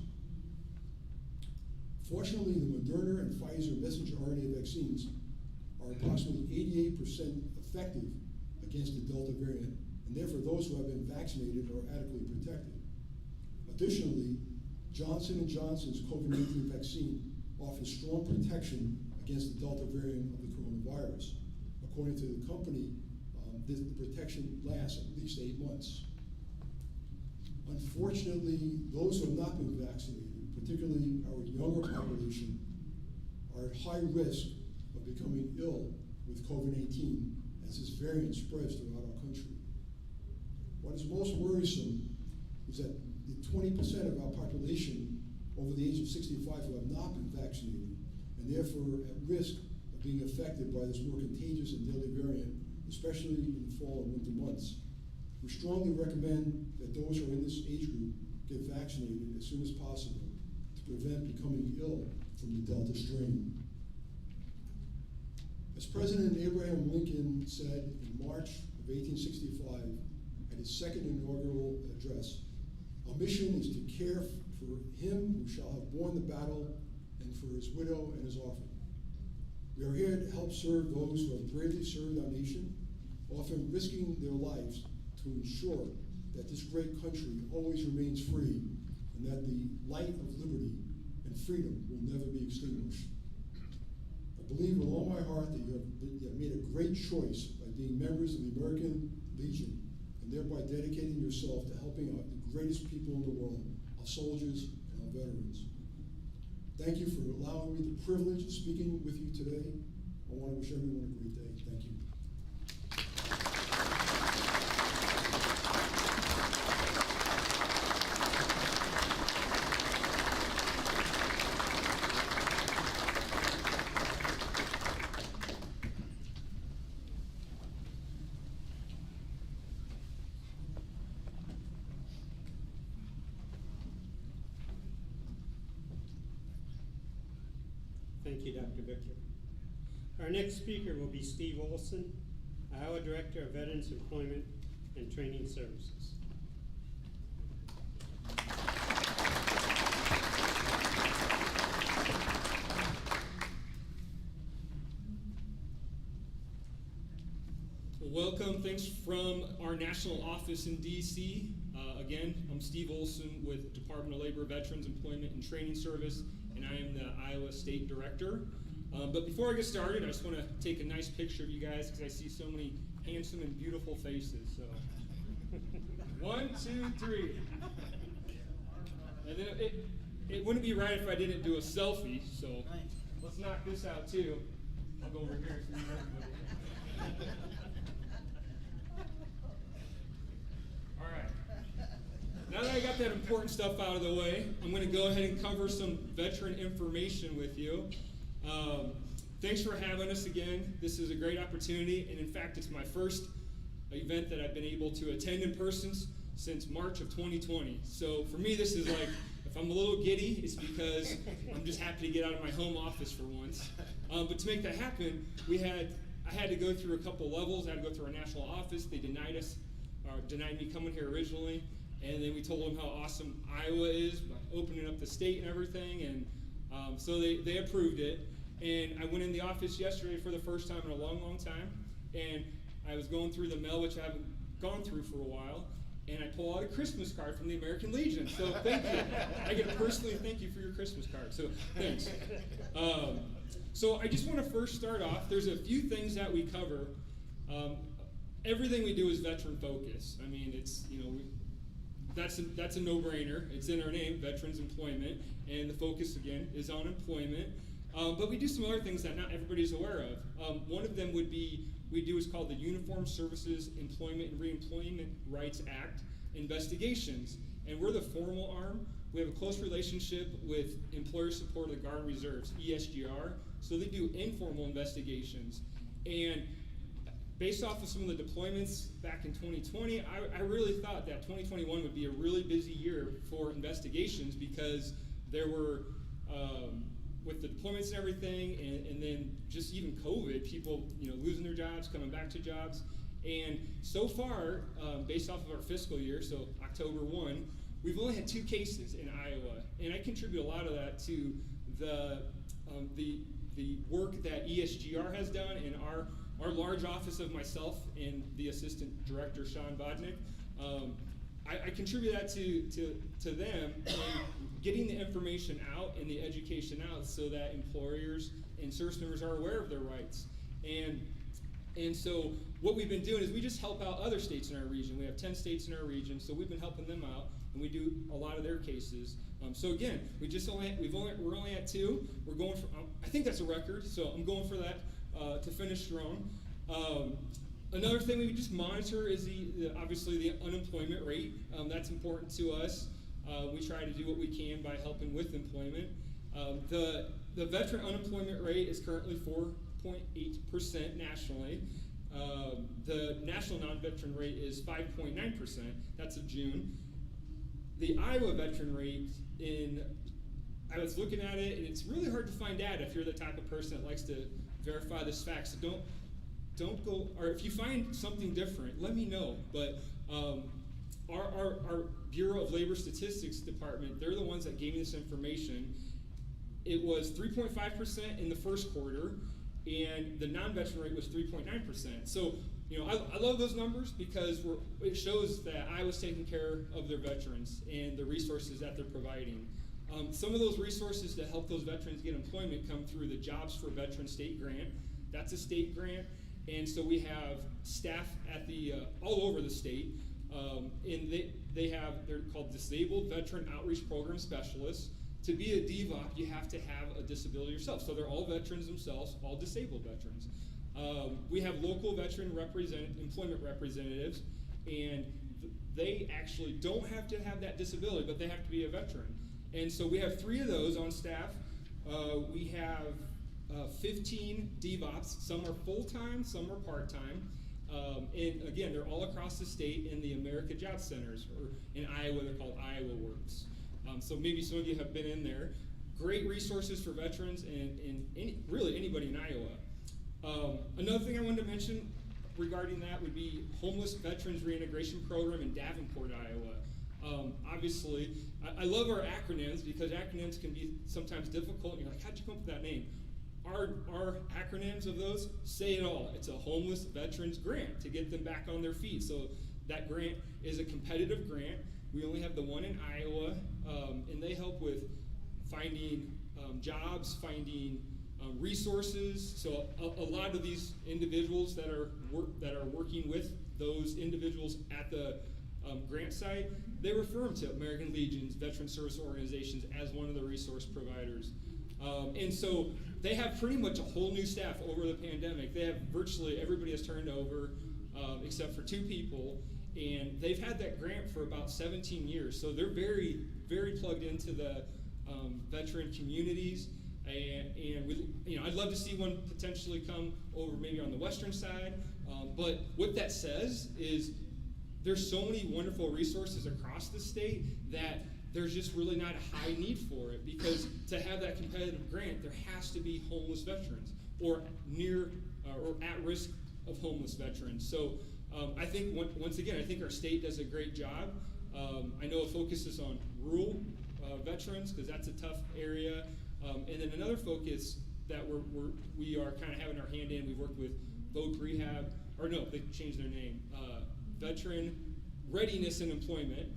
Fortunately, the Moderna and Pfizer messenger RNA vaccines are approximately 88% effective against the Delta variant, and therefore those who have been vaccinated are adequately protected. Additionally, Johnson & Johnson's COVID-19 vaccine offers strong protection against the Delta variant of the coronavirus. According to the company, the protection lasts at least 8 months. Unfortunately, those who have not been vaccinated, particularly our younger population, are at high risk of becoming ill with COVID-19 as this variant spreads throughout our country. What is most worrisome is that the 20% of our population over the age of 65 who have not been vaccinated and therefore at risk of being affected by this more contagious and deadly variant, especially in the fall and winter months. We strongly recommend that those who are in this age group get vaccinated as soon as possible to prevent becoming ill from the Delta strain. As President Abraham Lincoln said in March of 1865 at his second inaugural address, our mission is to care for him who shall have borne the battle and for his widow and his orphan. We are here to help serve those who have bravely served our nation, often risking their lives to ensure that this great country always remains free and that the light of liberty and freedom will never be extinguished. I believe with all my heart that you have made a great choice by being members of the American Legion and thereby dedicating yourself to helping out the greatest people in the world, our soldiers and our veterans. Thank you for allowing me the privilege of speaking with you today. I want to wish everyone a great day. Thank you. Thank you, Dr. Victor. Our next speaker will be Steve Olson, Iowa Director of Veterans Employment and Training Services. Welcome. Thanks from our national office in D.C. Again, I'm Steve Olson with Department of Labor, Veterans Employment, and Training Service, and I am the Iowa State Director. But before I get started, I just want to take a nice picture of you guys because I see so many handsome and beautiful faces. So, 1, 2, 3. And then it wouldn't be right if I didn't do a selfie, so let's knock this out too. I'll go over here so you everybody. All right. Now that I got that important stuff out of the way, I'm going to go ahead and cover some veteran information with you. Thanks for having us again. This is a great opportunity, and in fact, it's my first event that I've been able to attend in person since March of 2020. So for me, this is like, if I'm a little giddy, it's because I'm just happy to get out of my home office for once. But to make that happen, I had to go through a couple levels. I had to go through our national office. They denied me coming here originally, and then we told them how awesome Iowa is by opening up the state and everything, and so they approved it. And I went in the office yesterday for the first time in a long, long time, and I was going through the mail, which I haven't gone through for a while, and I pull out a Christmas card from the American Legion. So thank you. I get to personally thank you for your Christmas card. So thanks. So I just want to first start off. There's a few things that we cover. Everything we do is veteran focused. I mean, it's that's a no-brainer. It's in our name, Veterans Employment, and the focus again is on employment. But we do some other things that not everybody's aware of. One of them would be what's called the Uniformed Services Employment and Reemployment Rights Act investigations, and we're the formal arm. We have a close relationship with Employer Support of the Guard and Reserves, ESGR, so they do informal investigations. And based off of some of the deployments back in 2020, I really thought that 2021 would be a really busy year for investigations because there were, with the deployments and everything, and then just even COVID, people losing their jobs, coming back to jobs. And so far, based off of our fiscal year, so October 1, we've only had 2 cases in Iowa, and I contribute a lot of that to the work that ESGR has done and our large office of myself and the assistant director, Sean Vodnik. I contribute that to them and getting the information out and the education out so that employers and service members are aware of their rights. And so what we've been doing is we just help out other states in our region. We have 10 states in our region, so we've been helping them out, and we do a lot of their cases. So again, we're only at 2. We're going for I think that's a record, so I'm going for that to finish strong. Another thing we just monitor is obviously the unemployment rate. That's important to us. We try to do what we can by helping with employment. The veteran unemployment rate is currently 4.8% nationally. The national non-veteran rate is 5.9%. That's of June. The Iowa veteran rate I was looking at it, and it's really hard to find data if you're the type of person that likes to verify this fact. So don't go, or if you find something different, let me know. But our Bureau of Labor Statistics department, they're the ones that gave me this information. It was 3.5% in the first quarter, and the non-veteran rate was 3.9%. So, I love those numbers because it shows that Iowa's taking care of their veterans and the resources that they're providing. Some of those resources to help those veterans get employment come through the Jobs for Veterans State Grant. That's a state grant, and so we have staff at all over the state, and they're called Disabled Veteran Outreach Program Specialists. To be a DVOP, you have to have a disability yourself. So they're all veterans themselves, all disabled veterans. We have local veteran employment representatives, and they actually don't have to have that disability, but they have to be a veteran. And so we have 3 of those on staff. We have 15 DVOPs. Some are full-time, some are part-time. And again, they're all across the state in the America Job Centers, or in Iowa, they're called Iowa Works. So maybe some of you have been in there. Great resources for veterans and really anybody in Iowa. Another thing I wanted to mention, regarding that would be Homeless Veterans Reintegration Program in Davenport, Iowa. Obviously, I love our acronyms because acronyms can be sometimes difficult. And you're like, how'd you come up with that name? Our acronyms of those say it all. It's a homeless veterans grant to get them back on their feet. So that grant is a competitive grant. We only have the one in Iowa, and they help with finding jobs, finding resources. So a lot of these individuals that are working with those individuals at the grant site, they refer them to American Legions, Veteran Service Organizations as one of the resource providers. And so they have pretty much a whole new staff over the pandemic. They have virtually everybody has turned over except for 2 people. And they've had that grant for about 17 years. So they're very, very plugged into the veteran communities. And we, I'd love to see one potentially come over maybe on the western side. But what that says is there's so many wonderful resources across the state that there's just really not a high need for it, because to have that competitive grant, there has to be homeless veterans or near or at risk of homeless veterans. So I think, once again, I think our state does a great job. I know it focuses on rural veterans because that's a tough area. And then another focus that we are kind of having our hand in, we've worked with Voc Rehab, or no, they changed their name, Veteran Readiness and Employment.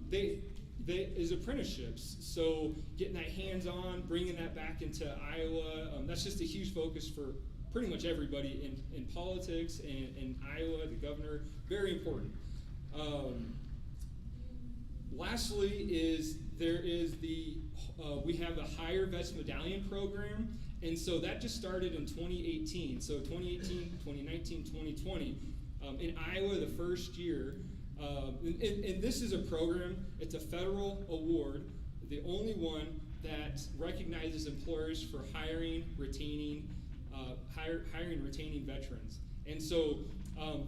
They is apprenticeships, so getting that hands-on, bringing that back into Iowa, that's just a huge focus for pretty much everybody in politics and in Iowa, the governor, very important. Lastly is we have the Higher Vets Medallion Program, and so that just started in 2018. So 2018, 2019, 2020. In Iowa, the first year, and this is a program, it's a federal award, the only one that recognizes employers for hiring, retaining veterans. And so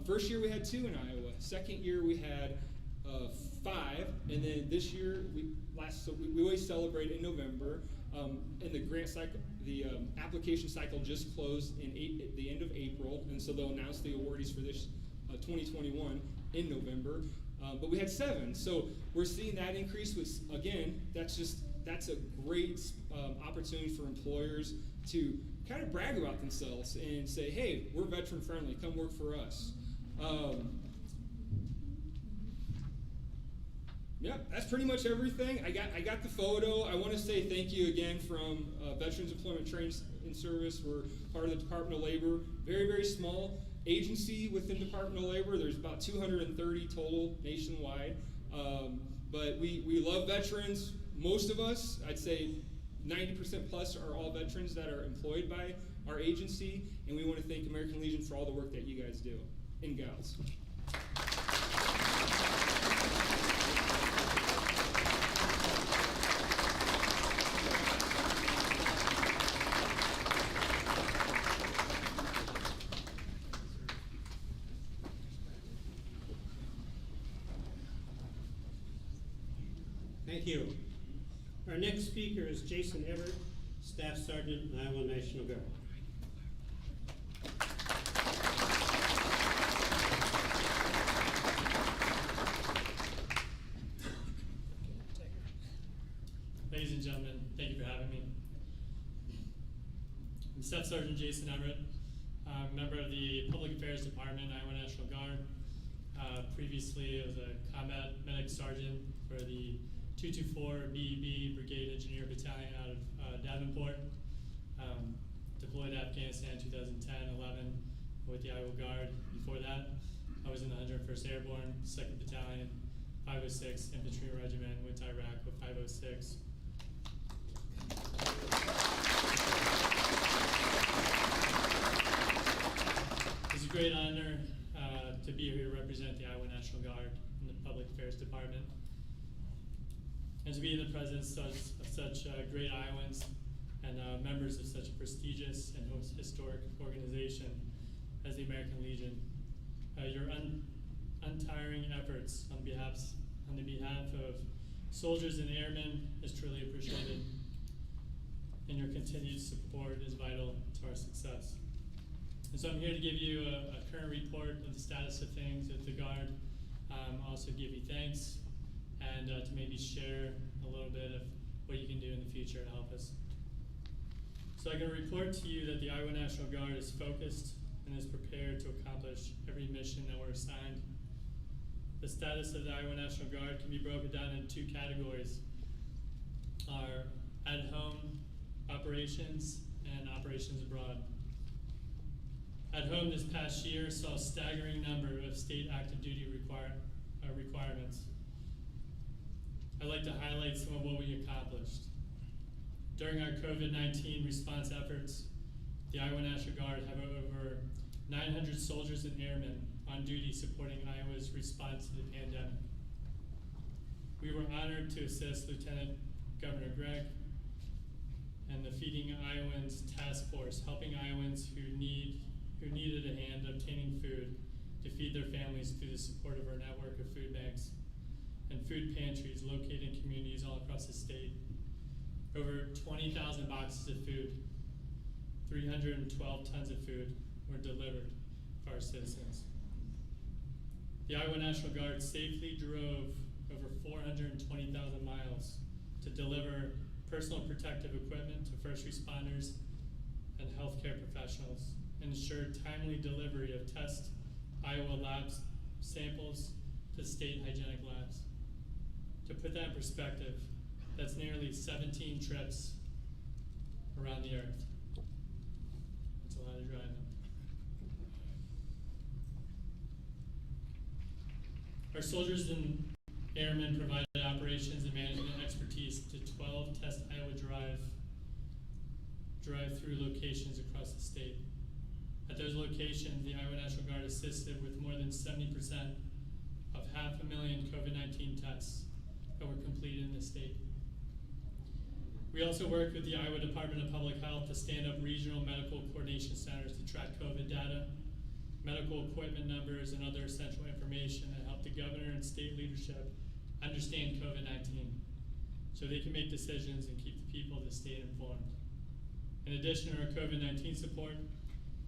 first year we had 2 in Iowa. Second year we had 5, and then this year we always celebrate in November. And the grant cycle, the application cycle just closed at the end of April, and so they'll announce the awardees for this 2021 in November. But we had 7, so we're seeing that increase. Again, that's a great opportunity for employers to kind of brag about themselves and say, hey, we're veteran friendly, come work for us. Yeah, that's pretty much everything. I got the photo. I want to say thank you again from Veterans Employment Training and Service. We're part of the Department of Labor. Very, very small agency within Department of Labor. There's about 230 total nationwide. But we love veterans. Most of us, I'd say 90% plus, are all veterans that are employed by our agency. And we want to thank American Legion for all the work that you guys do, and gals. Thank you. Our next speaker is Jason Everett, Staff Sergeant in Iowa National Guard. Ladies and gentlemen, thank you for having me. I'm Staff Sergeant Jason Everett. I'm a member of the Public Affairs Department, Iowa National Guard. Previously, I was a combat medic sergeant for the 224 BEB Brigade Engineer Battalion out of Davenport. Deployed to Afghanistan 2010-11 with the Iowa Guard. Before that, I was in the 101st Airborne, 2nd Battalion, 506 Infantry Regiment, went to Iraq with 506. It's a great honor to be here to represent the Iowa National Guard in the Public Affairs Department, and to be in the presence of such great Iowans and members of such a prestigious and historic organization as the American Legion. Your untiring efforts on behalf of soldiers and airmen is truly appreciated, and your continued support is vital to our success. And so I'm here to give you a current report of the status of things at the Guard, also give you thanks, and to maybe share a little bit of what you can do in the future to help us. So I can report to you that the Iowa National Guard is focused and is prepared to accomplish every mission that we're assigned. The status of the Iowa National Guard can be broken down into two categories: our at-home operations and operations abroad. At home this past year saw a staggering number of state active duty requirements. I'd like to highlight some of what we accomplished. During our COVID-19 response efforts, the Iowa National Guard have over 900 soldiers and airmen on duty supporting Iowa's response to the pandemic. We were honored to assist Lieutenant Governor Gregg and the Feeding Iowans Task Force, helping Iowans who needed a hand obtaining food to feed their families through the support of our network of food banks and food pantries located in communities all across the state. Over 20,000 boxes of food, 312 tons of food were delivered for our citizens. The Iowa National Guard safely drove over 420,000 miles to deliver personal protective equipment to first responders and healthcare professionals, and ensured timely delivery of test Iowa labs samples to state hygienic labs. To put that in perspective, that's nearly 17 trips around the earth. That's a lot of driving. Our soldiers and airmen provided operations and management expertise to 12 Test Iowa drive-through locations across the state. At those locations, the Iowa National Guard assisted with more than 70% of 500,000 COVID-19 tests that were completed in the state. We also worked with the Iowa Department of Public Health to stand up regional medical coordination centers to track COVID data, medical equipment numbers, and other essential information that help the governor and state leadership understand COVID-19 so they can make decisions and keep the people of the state informed. In addition to our COVID-19 support,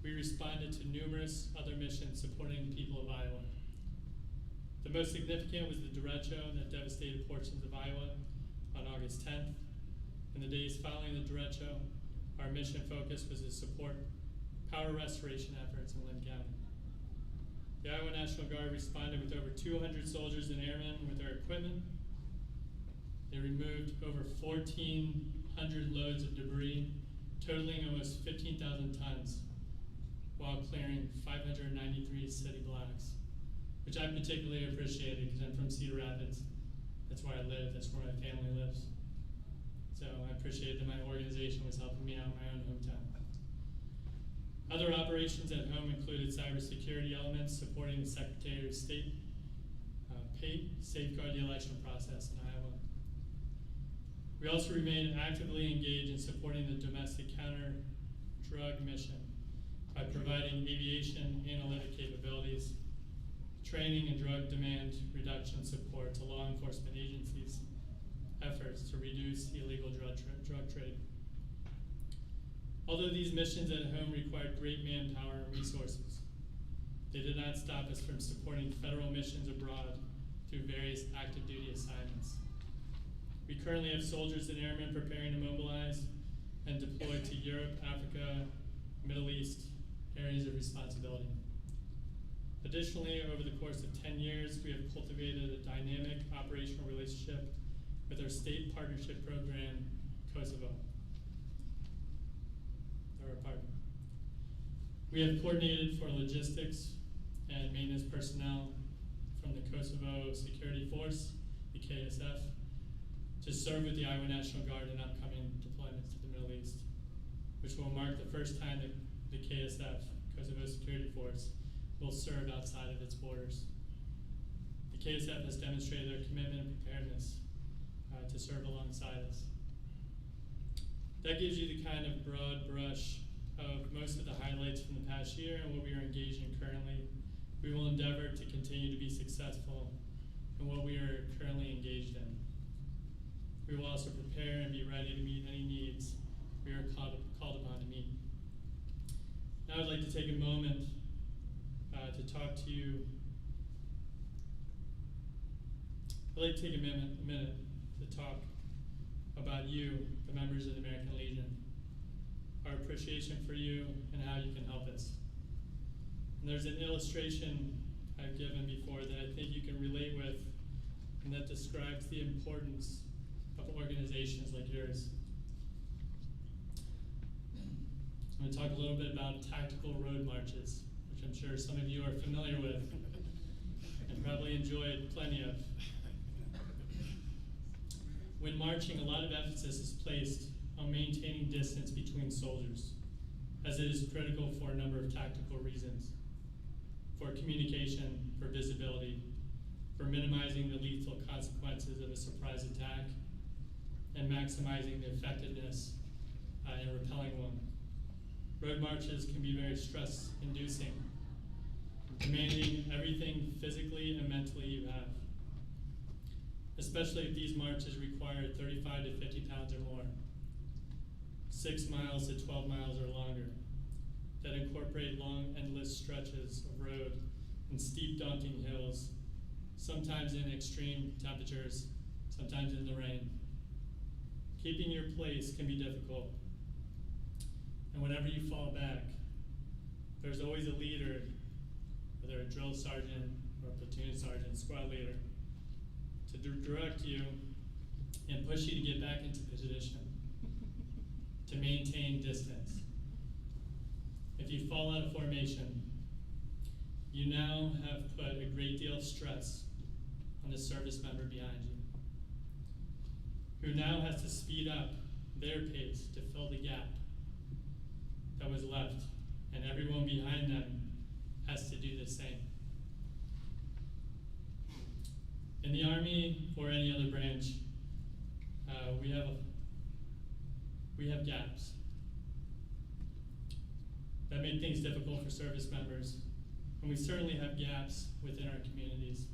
we responded to numerous other missions supporting the people of Iowa. The most significant was the derecho that devastated portions of Iowa on August 10th. In the days following the derecho, our mission focus was to support power restoration efforts in Linn County. The Iowa National Guard responded with over 200 soldiers and airmen with their equipment. They removed over 1,400 loads of debris, totaling almost 15,000 tons, while clearing 593 city blocks, which I particularly appreciated because I'm from Cedar Rapids. That's where I live, that's where my family lives. So I appreciate that my organization was helping me out in my own hometown. Other operations at home included cybersecurity elements supporting the Secretary of State, safeguard the election process in Iowa. We also remain actively engaged in supporting the domestic counter-drug mission by providing aviation analytic capabilities, training and drug demand reduction support to law enforcement agencies' efforts to reduce illegal drug trade. Although these missions at home required great manpower and resources, they did not stop us from supporting federal missions abroad through various active duty assignments. We currently have soldiers and airmen preparing to mobilize and deploy to Europe, Africa, Middle East, areas of responsibility. Additionally, over the course of 10 years, we have cultivated a dynamic operational relationship with our state partnership program, Kosovo. They're our partner. We have coordinated for logistics and maintenance personnel from the Kosovo Security Force, the KSF, to serve with the Iowa National Guard in upcoming deployments to the Middle East, which will mark the first time that the KSF, Kosovo Security Force, will serve outside of its borders. The KSF has demonstrated their commitment and preparedness to serve alongside us. That gives you the kind of broad brush of most of the highlights from the past year and what we are engaged in currently. We will endeavor to continue to be successful in what we are currently engaged in. We will also prepare and be ready to meet any needs we are called upon to meet. Now I'd like to take a moment to talk to you. I'd like to take a minute to talk about you, the members of the American Legion, our appreciation for you, and how you can help us. And there's an illustration I've given before that I think you can relate with, and that describes the importance of organizations like yours. I'm going to talk a little bit about tactical road marches, which I'm sure some of you are familiar with and probably enjoyed plenty of. When marching, a lot of emphasis is placed on maintaining distance between soldiers, as it is critical for a number of tactical reasons: for communication, for visibility, for minimizing the lethal consequences of a surprise attack, and maximizing the effectiveness in repelling one. Road marches can be very stress-inducing, demanding everything physically and mentally you have, especially if these marches require 35 to 50 pounds or more, 6 miles to 12 miles or longer, that incorporate long, endless stretches of road and steep, daunting hills, sometimes in extreme temperatures, sometimes in the rain. Keeping your place can be difficult. And whenever you fall back, there's always a leader, whether a drill sergeant or a platoon sergeant, squad leader, to direct you and push you to get back into position, to maintain distance. If you fall out of formation, you now have put a great deal of stress on the service member behind you, who now has to speed up their pace to fill the gap that was left, and everyone behind them has to do the same. In the Army or any other branch, we have gaps that make things difficult for service members, and we certainly have gaps within our communities.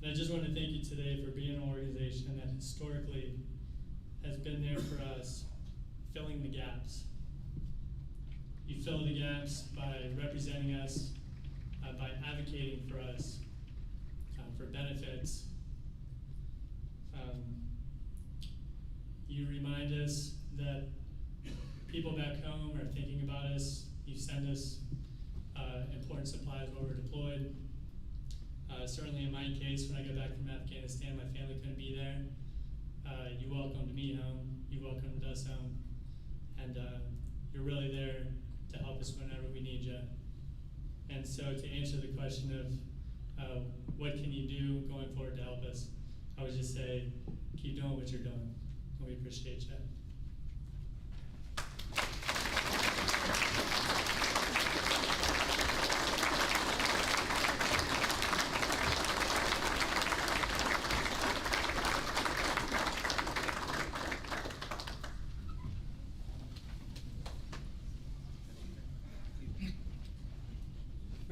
And I just want to thank you today for being an organization that historically has been there for us, filling the gaps. You fill the gaps by representing us, by advocating for us, for benefits. You remind us that people back home are thinking about us. You send us important supplies while we're deployed. Certainly in my case, when I got back from Afghanistan, my family couldn't be there. You welcomed me home, you welcomed us home, and you're really there to help us whenever we need you. And so to answer the question of what can you do going forward to help us, I would just say, keep doing what you're doing, and we appreciate you.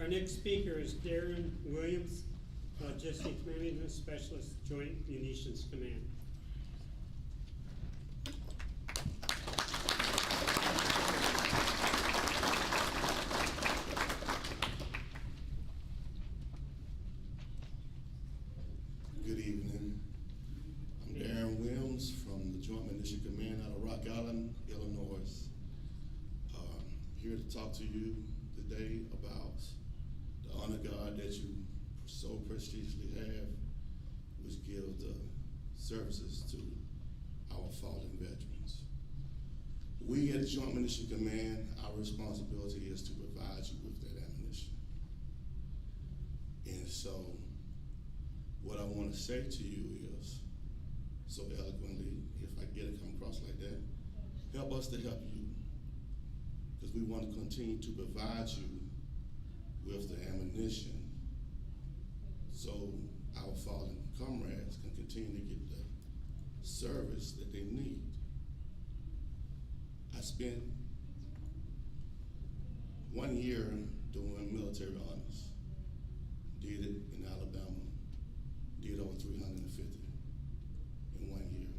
Our next speaker is Darren Williams, Logistics Management Specialist, Joint Munitions Command. Good evening. I'm Darren Williams from the Joint Munitions Command out of Rock Island, Illinois. Here to talk to you today about the honor guard that you so prestigiously have, which give the services to our fallen veterans. We at the Joint Munitions Command, our responsibility is to provide you with that ammunition. And so, what I want to say to you is, so eloquently, if I get it come across like that, help us to help you, because we want to continue to provide you with the ammunition so our fallen comrades can continue to get the service that they need. I spent 1 year doing military honors. Did it in Alabama, did over 350 in 1 year.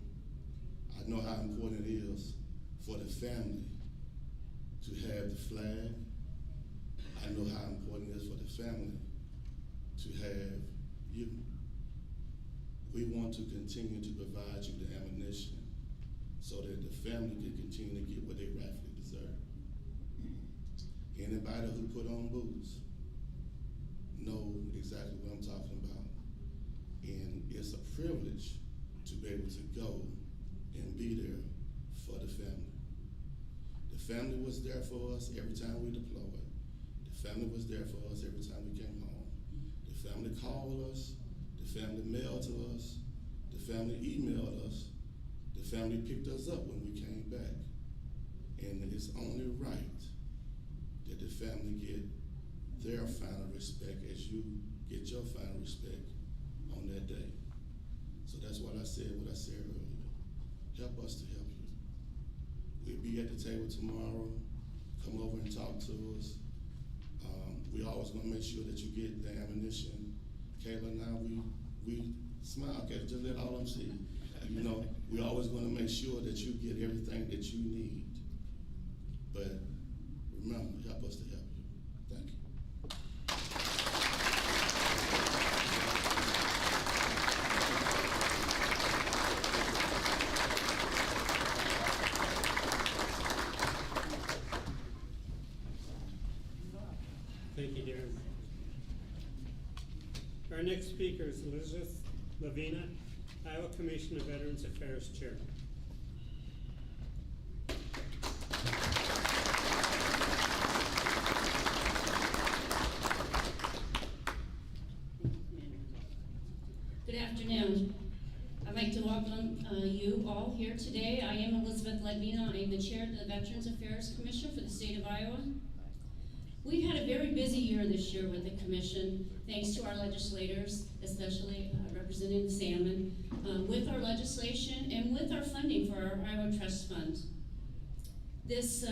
I know how important it is for the family to have the flag. I know how important it is for the family to have you. We want to continue to provide you the ammunition so that the family can continue to get what they rightfully deserve. Anybody who put on boots know exactly what I'm talking about. And it's a privilege to be able to go and be there for the family. The family was there for us every time we deployed. The family was there for us every time we came home. The family called us. The family mailed to us. The family emailed us. The family picked us up when we came back. And it's only right that the family get their final respect as you get your final respect on that day. So that's what I said earlier. Help us to help you. We'll be at the table tomorrow. Come over and talk to us. We always want to make sure that you get the ammunition. Kayla and I, we smile, okay, just let all of them see. You know, we always want to make sure that you get everything that you need. But remember, help us to help you. Thank you. Thank you, Darren. Our next speaker is Elizabeth Lavina, Iowa Commission of Veterans Affairs Chair. Good afternoon. I'd like to welcome you all here today. I am Elizabeth Ledvina. I am the chair of the Veterans Affairs Commission for the state of Iowa. We've had a very busy year this year with the commission, thanks to our legislators, especially Representative Salmon, with our legislation and with our funding for our Iowa Trust Fund. This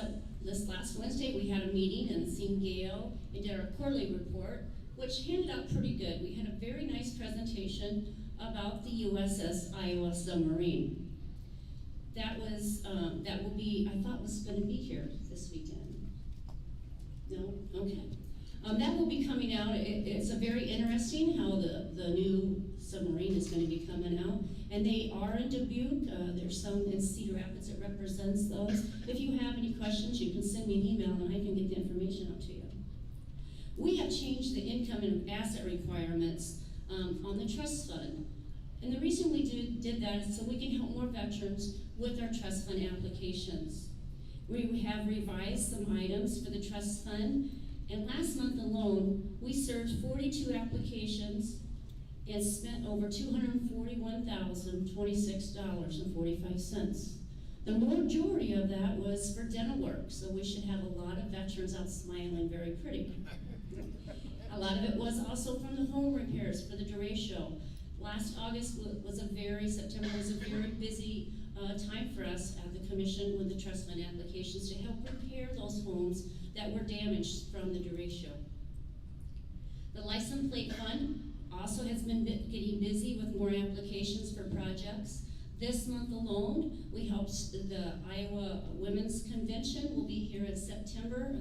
last Wednesday, we had a meeting and seen Gail and did our quarterly report, which handed out pretty good. We had a very nice presentation about the USS Iowa submarine. That will be, I thought was going to be here this weekend. No? Okay. That will be coming out. It's a very interesting how the new submarine is going to be coming out. And they are in Dubuque. There's some in Cedar Rapids that represents those. If you have any questions, you can send me an email and I can get the information out to you. We have changed the income and asset requirements on the trust fund. And the reason we did that is so we can help more veterans with our trust fund applications. We have revised some items for the trust fund, and last month alone, we served 42 applications and spent over $241,026.45. The majority of that was for dental work, so we should have a lot of veterans out smiling very pretty. A lot of it was also from the home repairs for the derecho. September was a very busy time for us at the commission with the trust fund applications to help repair those homes that were damaged from the derecho. The license plate fund also has been getting busy with more applications for projects. This month alone, we helped the Iowa Women's Convention will be here in September,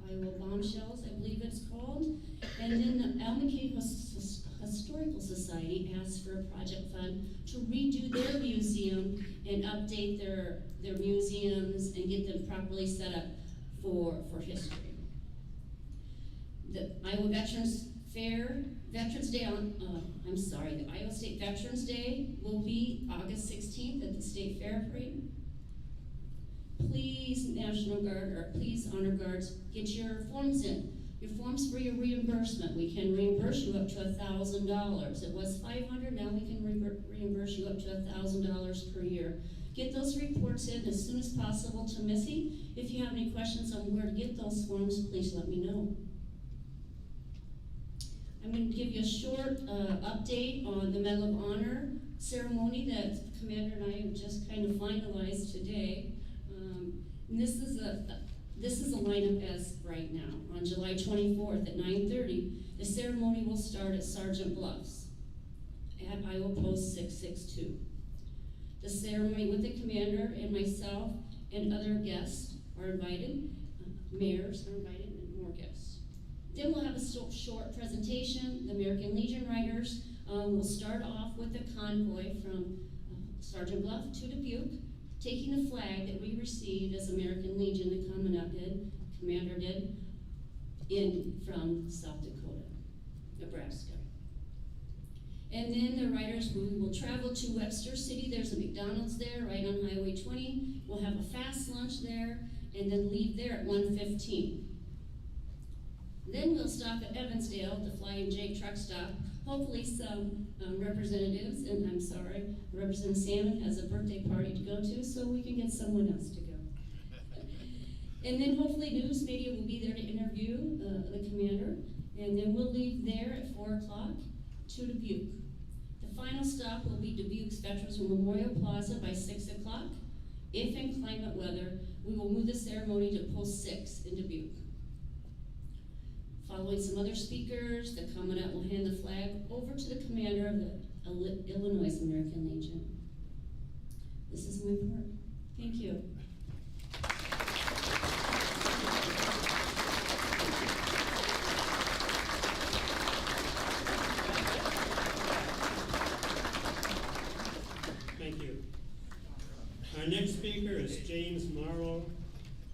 Iowa Bombshells, I believe it's called. And then the Almaquay Historical Society asked for a project fund to redo their museum and update their museums and get them properly set up for history. The Iowa Veterans Fair, Veterans Day the Iowa State Veterans Day will be August 16th at the State Fair Parade. Please, National Guard, or please, Honor Guards, get your forms in. Your forms for your reimbursement. We can reimburse you up to $1,000. It was $500, now we can reimburse you up to $1,000 per year. Get those reports in as soon as possible to Missy. If you have any questions on where to get those forms, please let me know. I'm going to give you a short update on the Medal of Honor ceremony that the Commander and I have just kind of finalized today. And this is a lineup as right now. On July 24th at 9:30, the ceremony will start at Sergeant Bluffs at Iowa Post 662. The ceremony with the commander and myself and other guests are invited. Mayors are invited and more guests. Then we'll have a short presentation. The American Legion riders will start off with a convoy from Sergeant Bluff to Dubuque, taking the flag that we received as American Legion, the commander did, in from South Dakota, Nebraska. And then the riders, we will travel to Webster City. There's a McDonald's there right on Highway 20. We'll have a fast lunch there and then leave there at 1:15. Then we'll stop at Evansdale, the Flying J truck stop. Hopefully some representatives, and I'm sorry, Representative Salmon has a birthday party to go to, so we can get someone else to go. And then hopefully news media will be there to interview the commander. And then we'll leave there at 4 o'clock to Dubuque. The final stop will be Dubuque's Veterans Memorial Plaza by 6 o'clock. If in climate weather, we will move the ceremony to Post 6 in Dubuque. Following some other speakers, the commandant will hand the flag over to the commander of the Illinois American Legion. This is my report. Thank you. Thank you. Our next speaker is James Marlowe,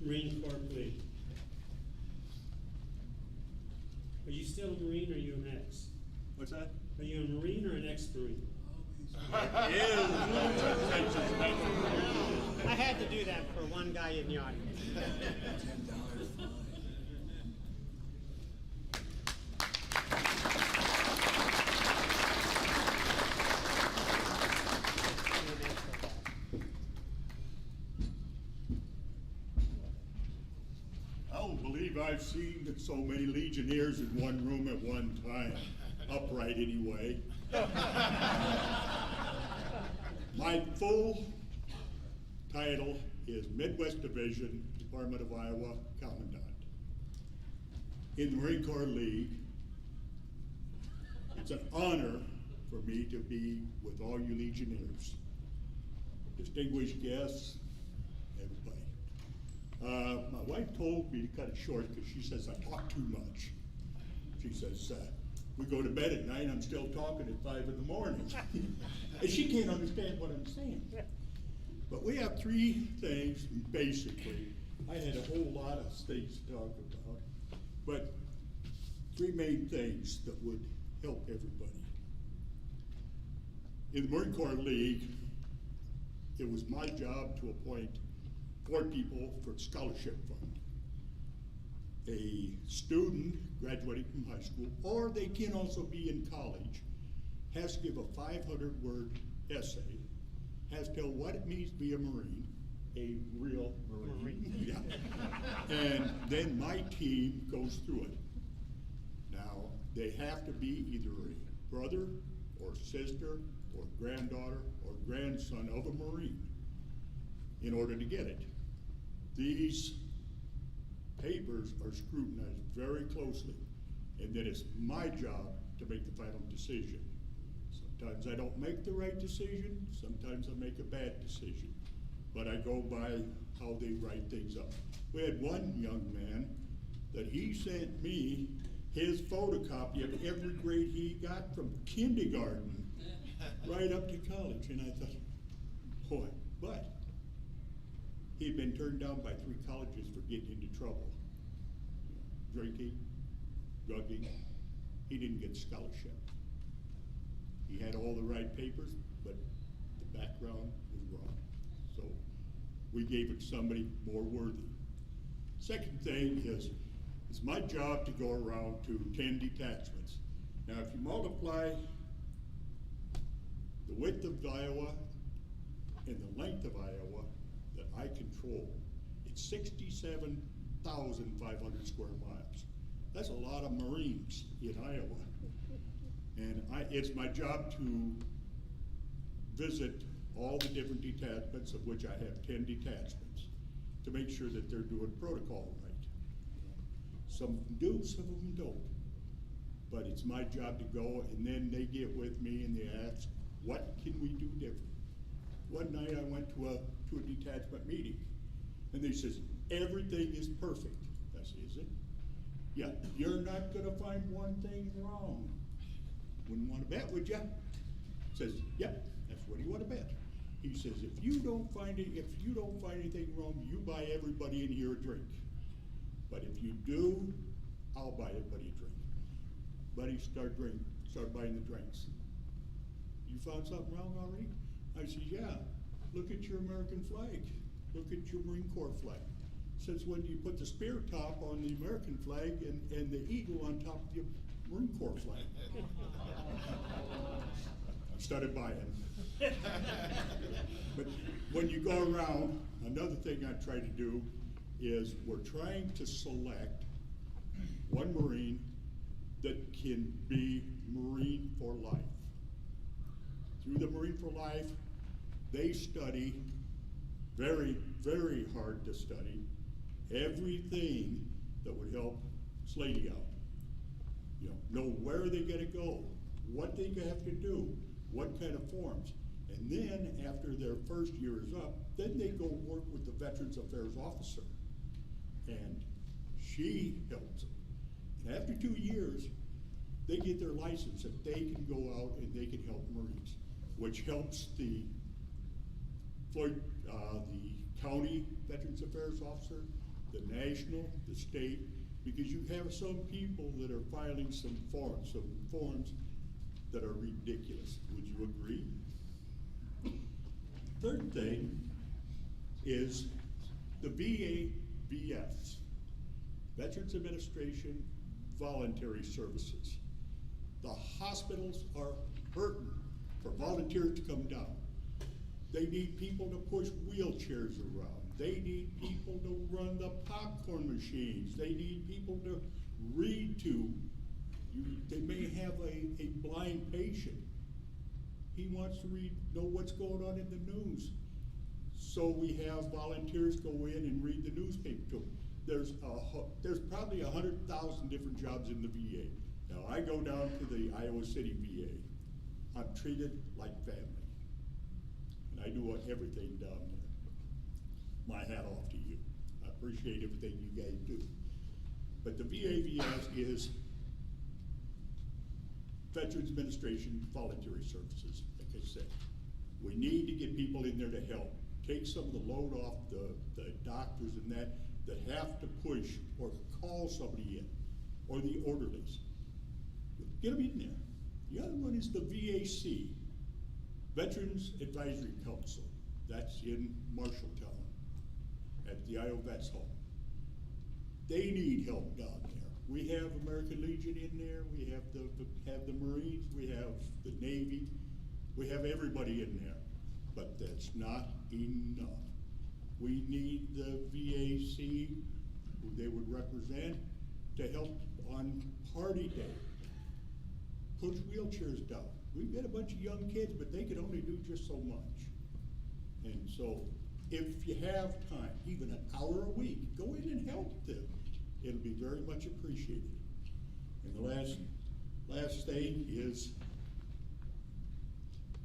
Marine Corps Police. Are you still a Marine or are you an ex? What's that? Are you a Marine or an ex-Marine? I had to do that for one guy in the audience. I don't believe I've seen so many Legionnaires in one room at one time, upright anyway. My full title is Midwest Division, Department of Iowa Commandant. In the Marine Corps League, it's an honor for me to be with all you Legionnaires, distinguished guests, everybody. My wife told me to cut it short because she says I talk too much. She says, we go to bed at night, I'm still talking at 5 in the morning. And she can't understand what I'm saying. But we have three things, basically. I had a whole lot of things to talk about, but three main things that would help everybody. In the Marine Corps League, it was my job to appoint 4 people for the scholarship fund. A student graduating from high school, or they can also be in college, has to give a 500-word essay, has to tell what it means to be a Marine, a real Marine. Yeah. And then my team goes through it. Now, they have to be either a brother or sister or granddaughter or grandson of a Marine in order to get it. These papers are scrutinized very closely, and then it's my job to make the final decision. Sometimes I don't make the right decision, sometimes I make a bad decision, but I go by how they write things up. We had one young man that he sent me his photocopy of every grade he got from kindergarten right up to college, and I thought, boy, but he'd been turned down by 3 colleges for getting into trouble. Drinking, drugging. He didn't get scholarship. He had all the right papers, but the background was wrong. So we gave it to somebody more worthy. Second thing is, it's my job to go around to 10 detachments. Now, if you multiply the width of Iowa and the length of Iowa that I control, it's 67,500 square miles. That's a lot of Marines in Iowa. And it's my job to visit all the different detachments, of which I have 10 detachments, to make sure that they're doing protocol right. Some of them do, some of them don't. But it's my job to go, and then they get with me and they ask, what can we do different? One night I went to a detachment meeting, and they says, everything is perfect. I said, is it? Yeah, you're not gonna find one thing wrong. Wouldn't wanna bet, would ya? Says, yep, that's what you wanna bet. He says, if you don't find anything wrong, you buy everybody in here a drink. But if you do, I'll buy everybody a drink. Buddy started buying the drinks. You found something wrong already? I said, yeah, look at your American flag. Look at your Marine Corps flag. Since when do you put the spear top on the American flag and the eagle on top of the Marine Corps flag? I started buying. But when you go around, another thing I try to do is we're trying to select one Marine that can be Marine for life. Through the Marine for Life, they study very, very hard to study everything that would help Slady out. You know where they gotta go, what they have to do, what kind of forms. And then after their first year is up, then they go work with the Veterans Affairs officer. And she helps them. And after 2 years, they get their license that they can go out and they can help Marines, which helps the county Veterans Affairs officer, the national, the state, because you have some people that are filing some forms that are ridiculous. Would you agree? Third thing is the VAVS, Veterans Administration Voluntary Services. The hospitals are hurting for volunteers to come down. They need people to push wheelchairs around. They need people to run the popcorn machines. They need people to read to. They may have a blind patient. He wants to know what's going on in the news. So we have volunteers go in and read the newspaper to them. There's probably 100,000 different jobs in the VA. Now I go down to the Iowa City VA. I'm treated like family. And I do everything down there. My hat off to you. I appreciate everything you guys do. But the VAVS is Veterans Administration Voluntary Services, like I said. We need to get people in there to help. Take some of the load off the doctors and that have to push or call somebody in, or the orderlies. Get them in there. The other one is the VAC, Veterans Advisory Council. That's in Marshalltown at the Iowa Vets Home. They need help down there. We have American Legion in there. We have the Marines. We have the Navy. We have everybody in there, but that's not enough. We need the VAC, who they would represent, to help on party day. Push wheelchairs down. We've got a bunch of young kids, but they can only do just so much. And so, if you have time, even an hour a week, go in and help them. It'll be very much appreciated. And the last thing is,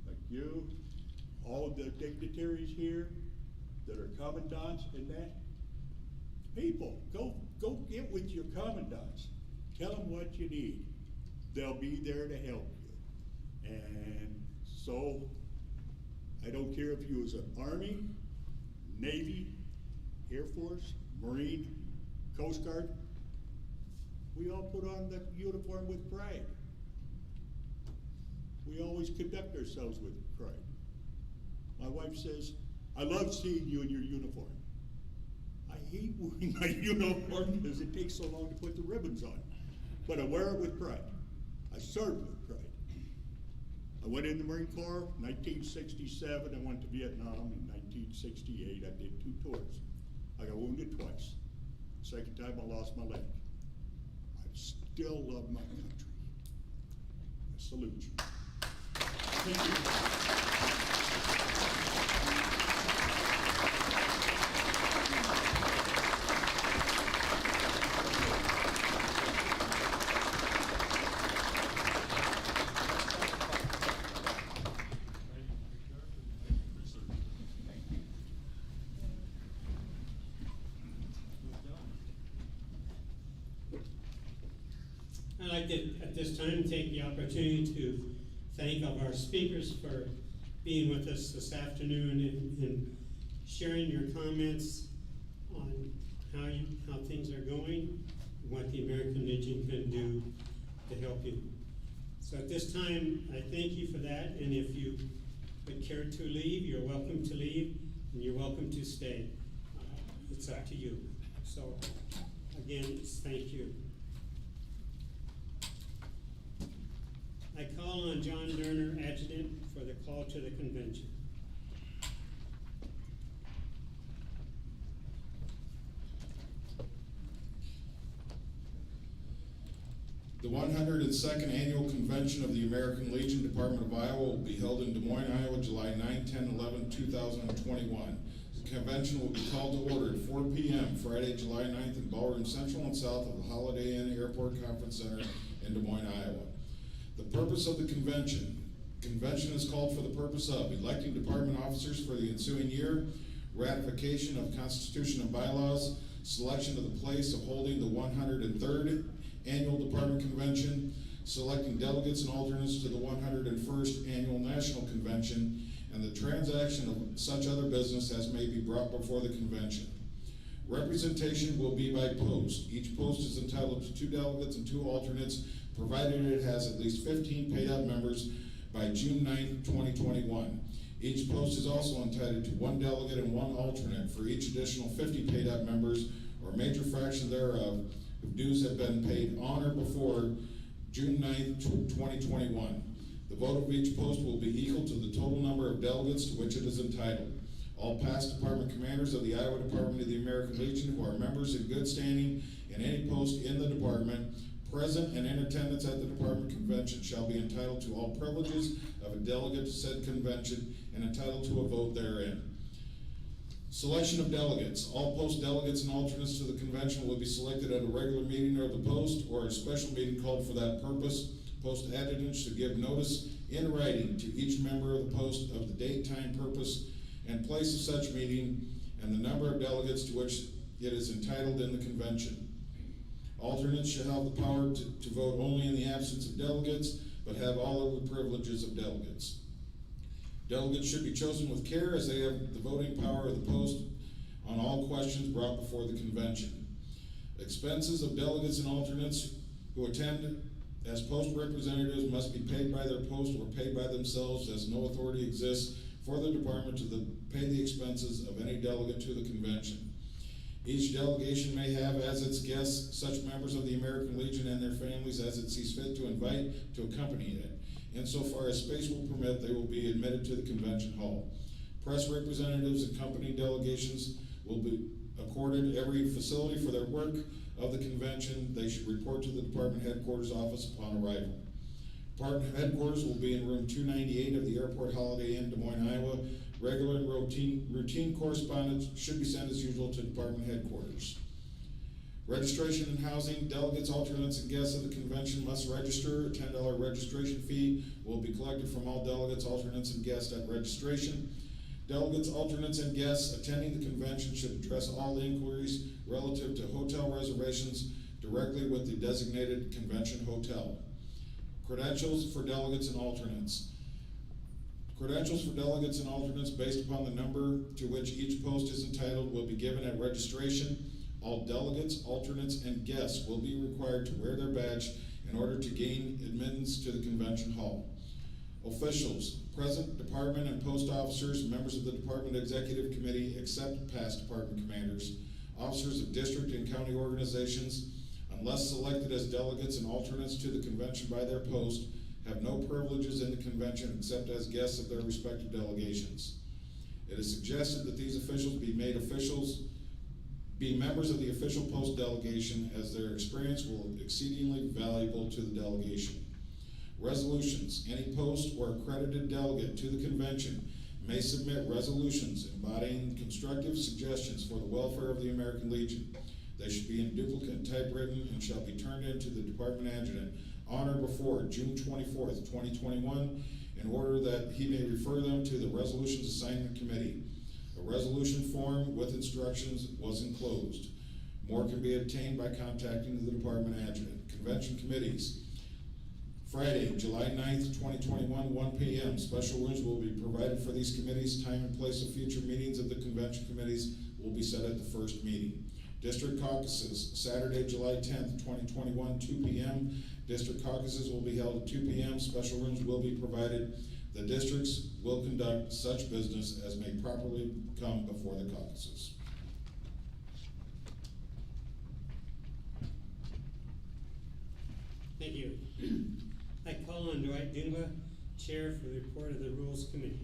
like you, all of the dignitaries here that are commandants and that, people, go get with your commandants. Tell them what you need. They'll be there to help you. And so, I don't care if you was an Army, Navy, Air Force, Marine, Coast Guard, we all put on the uniform with pride. We always conduct ourselves with pride. My wife says, I love seeing you in your uniform. I hate wearing my uniform because it takes so long to put the ribbons on. But I wear it with pride. I serve with pride. I went in the Marine Corps in 1967. I went to Vietnam in 1968. I did 2 tours. I got wounded twice. Second time I lost my leg. I still love my country. I salute you. Thank you. like to, at this time, take the opportunity to thank all of our speakers for being with us this afternoon and sharing your comments on how things are going, and what the American Legion can do to help you. So at this time, I thank you for that, and if you would care to leave, you're welcome to leave, and you're welcome to stay. It's up to you. So, again, it's thank you. I call on John Lerner, Adjutant, for the call to the convention. The 102nd Annual Convention of the American Legion Department of Iowa will be held in Des Moines, Iowa, July 9, 10, 11, 2021. The convention will be called to order at 4 p.m. Friday, July 9th in Ballroom Central and South of the Holiday Inn Airport Conference Center in Des Moines, Iowa. The purpose of the convention is called for the purpose of electing department officers for the ensuing year, ratification of Constitution and bylaws, selection of the place of holding the 103rd Annual Department Convention, selecting delegates and alternates to the 101st Annual National Convention, and the transaction of such other business as may be brought before the convention. Representation will be by post. Each post is entitled to 2 delegates and 2 alternates, provided it has at least 15 paid-up members by June 9, 2021. Each post is also entitled to 1 delegate and 1 alternate for each additional 50 paid-up members or major fraction thereof if dues have been paid on or before June 9, 2021. The vote of each post will be equal to the total number of delegates to which it is entitled. All past department commanders of the Iowa Department of the American Legion who are members in good standing in any post in the department, present and in attendance at the department convention, shall be entitled to all privileges of a delegate to said convention and entitled to a vote therein. Selection of delegates. All post delegates and alternates to the convention will be selected at a regular meeting of the post or a special meeting called for that purpose. Post adjutant should give notice in writing to each member of the post of the date, time, purpose, and place of such meeting and the number of delegates to which it is entitled in the convention. Alternates shall have the power to vote only in the absence of delegates, but have all of the privileges of delegates. Delegates should be chosen with care as they have the voting power of the post on all questions brought before the convention. Expenses of delegates and alternates who attend as post representatives must be paid by their post or paid by themselves, as no authority exists for the department to pay the expenses of any delegate to the convention. Each delegation may have as its guests such members of the American Legion and their families as it sees fit to invite to accompany it. Insofar as space will permit, they will be admitted to the convention hall. Press representatives and company delegations will be accorded every facility for their work of the convention. They should report to the department headquarters office upon arrival. Department headquarters will be in room 298 of the Airport Holiday Inn, Des Moines, Iowa. Regular and routine correspondence should be sent as usual to department headquarters. Registration and housing. Delegates, alternates, and guests of the convention must register. A $10 registration fee will be collected from all delegates, alternates, and guests at registration. Delegates, alternates, and guests attending the convention should address all inquiries relative to hotel reservations directly with the designated convention hotel. Credentials for delegates and alternates. Credentials for delegates and alternates based upon the number to which each post is entitled will be given at registration. All delegates, alternates, and guests will be required to wear their badge in order to gain admittance to the convention hall. Officials, present department and post officers, members of the department executive committee, except past department commanders, officers of district and county organizations, unless selected as delegates and alternates to the convention by their post, have no privileges in the convention except as guests of their respective delegations. It is suggested that these officials be members of the official post delegation, as their experience will be exceedingly valuable to the delegation. Resolutions. Any post or accredited delegate to the convention may submit resolutions embodying constructive suggestions for the welfare of the American Legion. They should be in duplicate typewritten and shall be turned in to the department adjutant on or before June 24th, 2021, in order that he may refer them to the Resolutions Assignment Committee. A resolution form with instructions was enclosed. More can be obtained by contacting the department adjutant. Convention committees. Friday, July 9th, 2021, 1 p.m. Special rooms will be provided for these committees. Time and place of future meetings of the convention committees will be set at the first meeting. District caucuses, Saturday, July 10th, 2021, 2 p.m. District caucuses will be held at 2 p.m. Special rooms will be provided. The districts will conduct such business as may properly come before the caucuses. Thank you. I call on Dwight Dunba, Chair for the report of the Rules Committee.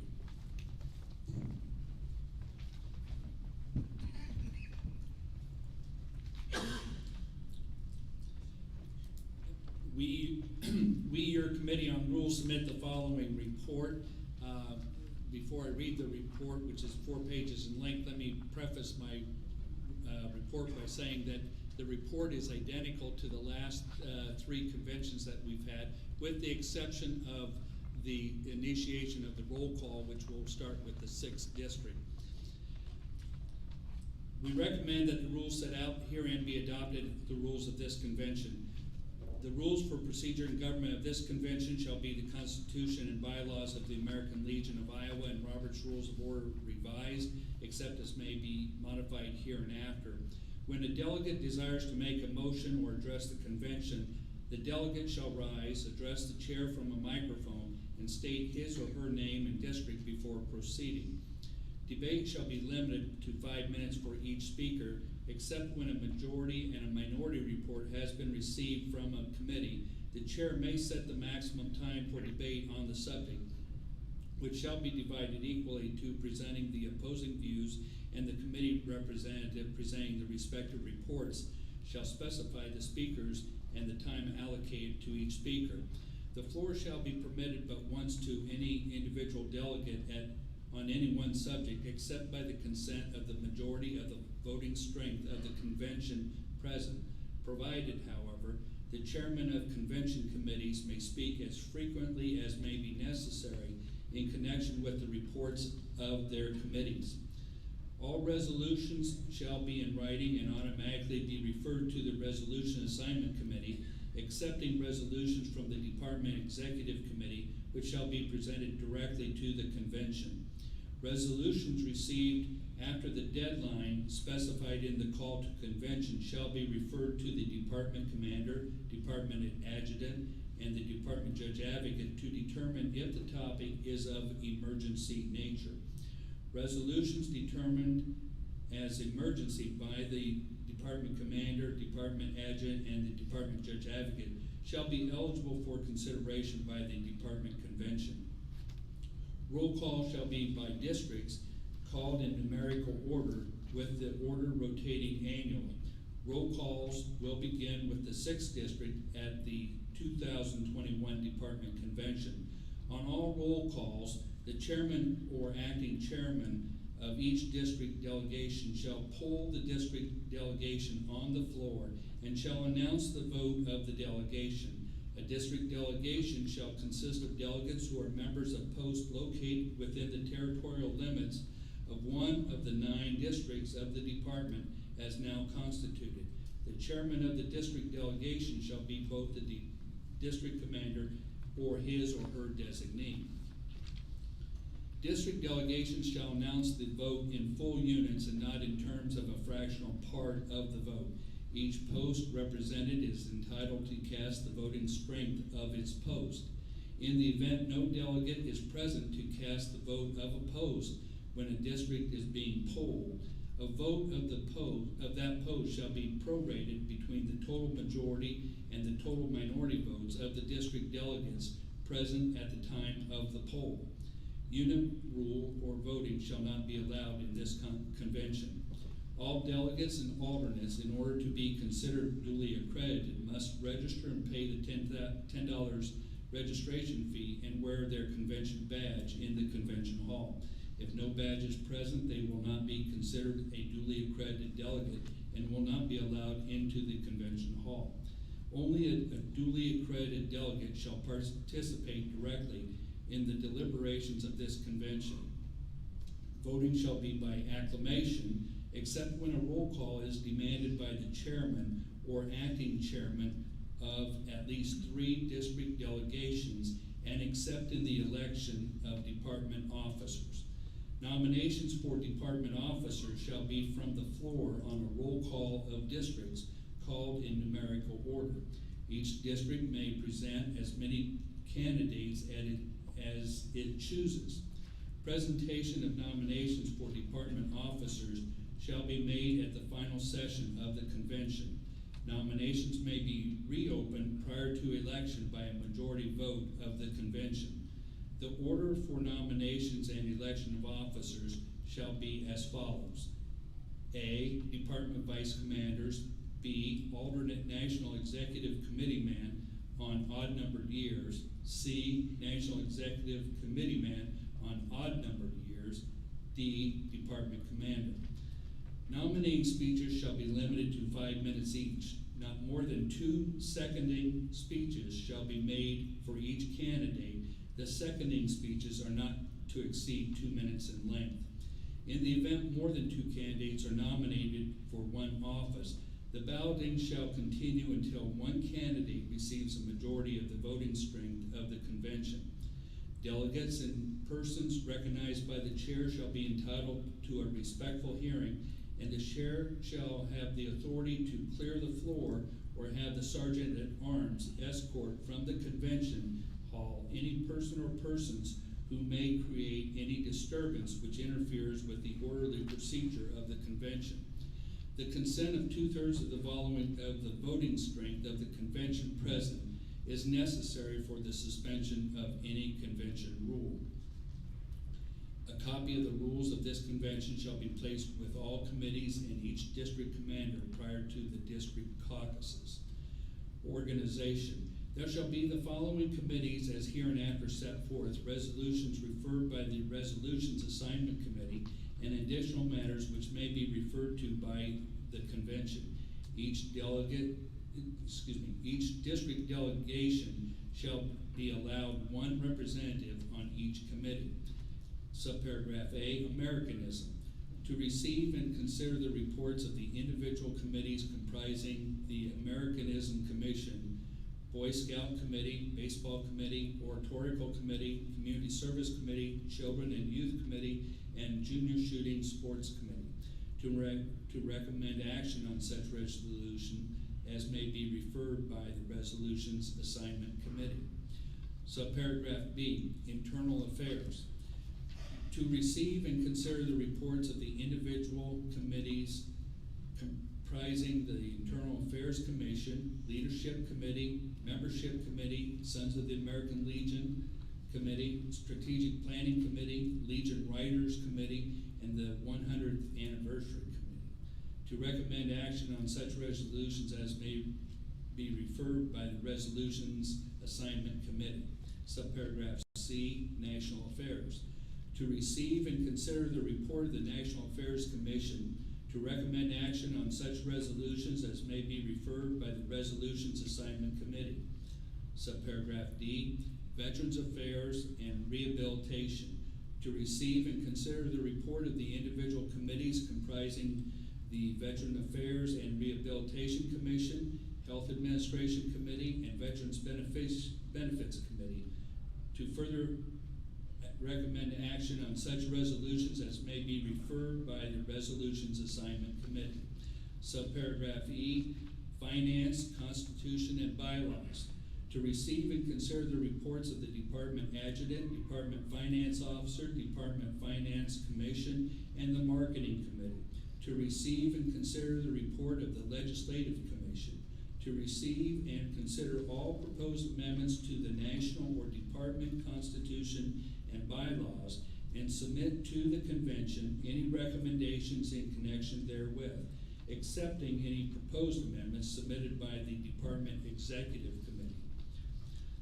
We, your Committee on Rules, submit the following report. Before I read the report, which is 4 pages in length, let me preface my report by saying that the report is identical to the last 3 conventions that we've had, with the exception of the initiation of the roll call, which will start with the 6th district. We recommend that the rules set out herein be adopted, the rules of this convention. The rules for procedure and government of this convention shall be the Constitution and bylaws of the American Legion of Iowa and Robert's Rules of Order revised, except as may be modified hereinafter. When a delegate desires to make a motion or address the convention, the delegate shall rise, address the chair from a microphone, and state his or her name and district before proceeding. Debate shall be limited to 5 minutes for each speaker, except when a majority and a minority report has been received from a committee. The chair may set the maximum time for debate on the subject, which shall be divided equally to presenting the opposing views, and the committee representative presenting the respective reports shall specify the speakers and the time allocated to each speaker. The floor shall be permitted but once to any individual delegate on any one subject, except by the consent of the majority of the voting strength of the convention present, provided, however, the chairman of convention committees may speak as frequently as may be necessary in connection with the reports of their committees. All resolutions shall be in writing and automatically be referred to the Resolution Assignment Committee, excepting resolutions from the Department Executive Committee, which shall be presented directly to the convention. Resolutions received after the deadline specified in the call to convention shall be referred to the Department Commander, Department Adjutant, and the Department Judge Advocate to determine if the topic is of emergency nature. Resolutions determined as emergency by the Department Commander, Department Adjutant, and the Department Judge Advocate shall be eligible for consideration by the Department Convention. Roll call shall be by districts, called in numerical order, with the order rotating annually. Roll calls will begin with the 6th district at the 2021 Department Convention. On all roll calls, the chairman or acting chairman of each district delegation shall poll the district delegation on the floor and shall announce the vote of the delegation. A district delegation shall consist of delegates who are members of posts located within the territorial limits of one of the 9 districts of the department as now constituted. The chairman of the district delegation shall be both the district commander or his or her designee. District delegations shall announce the vote in full units and not in terms of a fractional part of the vote. Each post represented is entitled to cast the voting strength of its post. In the event no delegate is present to cast the vote of a post when a district is being polled, a vote of that post shall be prorated between the total majority and the total minority votes of the district delegates present at the time of the poll. Unit rule or voting shall not be allowed in this convention. All delegates and alternates, in order to be considered duly accredited, must register and pay the $10 registration fee and wear their convention badge in the convention hall. If no badge is present, they will not be considered a duly accredited delegate and will not be allowed into the convention hall. Only a duly accredited delegate shall participate directly in the deliberations of this convention. Voting shall be by acclamation, except when a roll call is demanded by the chairman or acting chairman of at least 3 district delegations and accepting the election of department officers. Nominations for department officers shall be from the floor on a roll call of districts called in numerical order. Each district may present as many candidates as it chooses. Presentation of nominations for department officers shall be made at the final session of the convention. Nominations may be reopened prior to election by a majority vote of the convention. The order for nominations and election of officers shall be as follows. A, Department Vice Commanders. B, alternate National Executive Committee man on odd-numbered years. C, National Executive Committee man on odd-numbered years. D, Department Commander. Nominating speeches shall be limited to 5 minutes each. Not more than 2 seconding speeches shall be made for each candidate. The seconding speeches are not to exceed 2 minutes in length. In the event more than 2 candidates are nominated for one office, the balloting shall continue until one candidate receives a majority of the voting strength of the convention. Delegates and persons recognized by the chair shall be entitled to a respectful hearing, and the chair shall have the authority to clear the floor or have the sergeant at arms escort from the convention hall any person or persons who may create any disturbance which interferes with the orderly procedure of the convention. The consent of 2/3 of the voting strength of the convention present is necessary for the suspension of any convention rule. A copy of the rules of this convention shall be placed with all committees and each district commander prior to the district caucuses. Organization. There shall be the following committees as hereinafter set forth: resolutions referred by the Resolutions Assignment Committee and additional matters which may be referred to by the convention. Each district delegation shall be allowed 1 representative on each committee. Subparagraph A, Americanism. To receive and consider the reports of the individual committees comprising the Americanism Commission, Boy Scout Committee, Baseball Committee, Oratorical Committee, Community Service Committee, Children and Youth Committee, and Junior Shooting Sports Committee. To recommend action on such resolution as may be referred by the Resolutions Assignment Committee. Subparagraph B, Internal Affairs. To receive and consider the reports of the individual committees comprising the Internal Affairs Commission, Leadership Committee, Membership Committee, Sons of the American Legion Committee, Strategic Planning Committee, Legion Writers Committee, and the 100th Anniversary Committee. To recommend action on such resolutions as may be referred by the Resolutions Assignment Committee. Subparagraph C, National Affairs. To receive and consider the report of the National Affairs Commission. To recommend action on such resolutions as may be referred by the Resolutions Assignment Committee. Subparagraph D, Veterans Affairs and Rehabilitation. To receive and consider the report of the individual committees comprising the Veteran Affairs and Rehabilitation Commission, Health Administration Committee, and Veterans Benefits Committee. To further recommend action on such resolutions as may be referred by the Resolutions Assignment Committee. Subparagraph E, Finance, Constitution, and Bylaws. To receive and consider the reports of the Department Adjutant, Department Finance Officer, Department Finance Commission, and the Marketing Committee. To receive and consider the report of the Legislative Commission. To receive and consider all proposed amendments to the National or Department Constitution and bylaws, and submit to the convention any recommendations in connection therewith, accepting any proposed amendments submitted by the Department Executive Committee.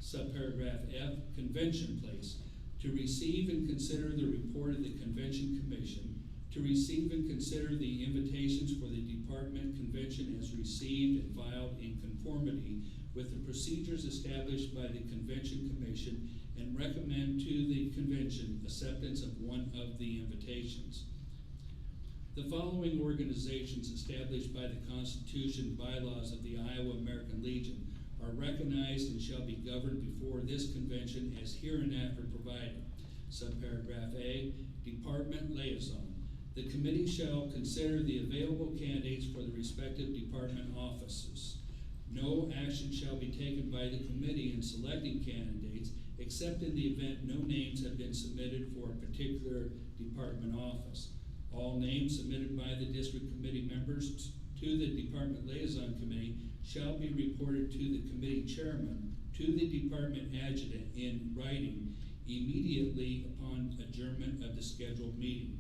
Subparagraph F, Convention Place. To receive and consider the report of the Convention Commission. To receive and consider the invitations for the Department Convention as received and filed in conformity with the procedures established by the Convention Commission, and recommend to the Convention acceptance of one of the invitations. The following organizations established by the Constitution and bylaws of the Iowa American Legion are recognized and shall be governed before this convention as hereinafter provided. Subparagraph A, Department Liaison. The committee shall consider the available candidates for the respective department offices. No action shall be taken by the committee in selecting candidates, except in the event no names have been submitted for a particular department office. All names submitted by the district committee members to the Department Liaison Committee shall be reported to the committee chairman, to the department adjutant in writing immediately upon adjournment of the scheduled meeting.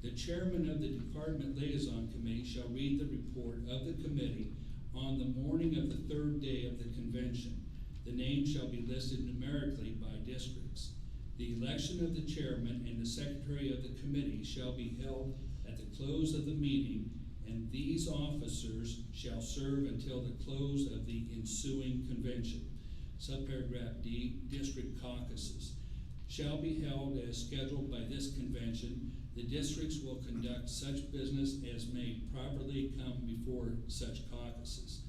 The chairman of the Department Liaison Committee shall read the report of the committee on the morning of the third day of the convention. The names shall be listed numerically by districts. The election of the chairman and the secretary of the committee shall be held at the close of the meeting, and these officers shall serve until the close of the ensuing convention. Subparagraph D, district caucuses shall be held as scheduled by this convention. The districts will conduct such business as may properly come before such caucuses.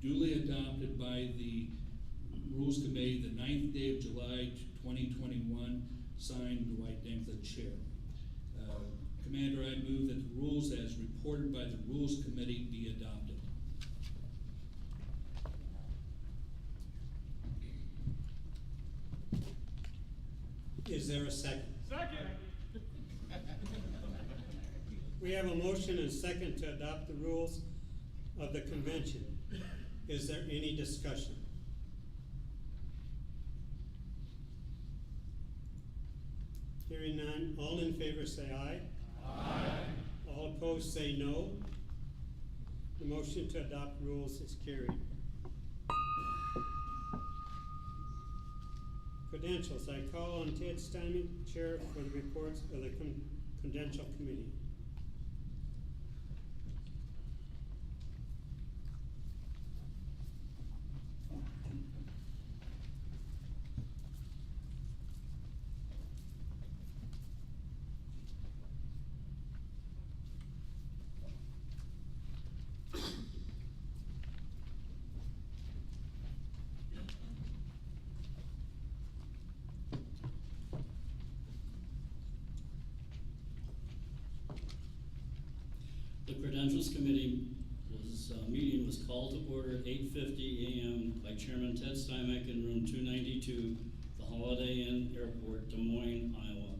Duly adopted by the Rules Committee the 9th day of July 2021, signed Dwight Dinklage, Chair. Commander, I move that the rules as reported by the Rules Committee be adopted. Is there a second? Second. We have a motion and second to adopt the rules of the convention. Is there any discussion? Hearing none, all in favor say aye. Aye. All opposed say no. The motion to adopt rules is carried. Credentials. I call on Ted Steinman, Chair, for the reports of the Credential Committee. The Credentials Committee meeting was called to order at 8:50 a.m. by Chairman Ted Steinmeck in room 292, the Holiday Inn Airport, Des Moines, Iowa,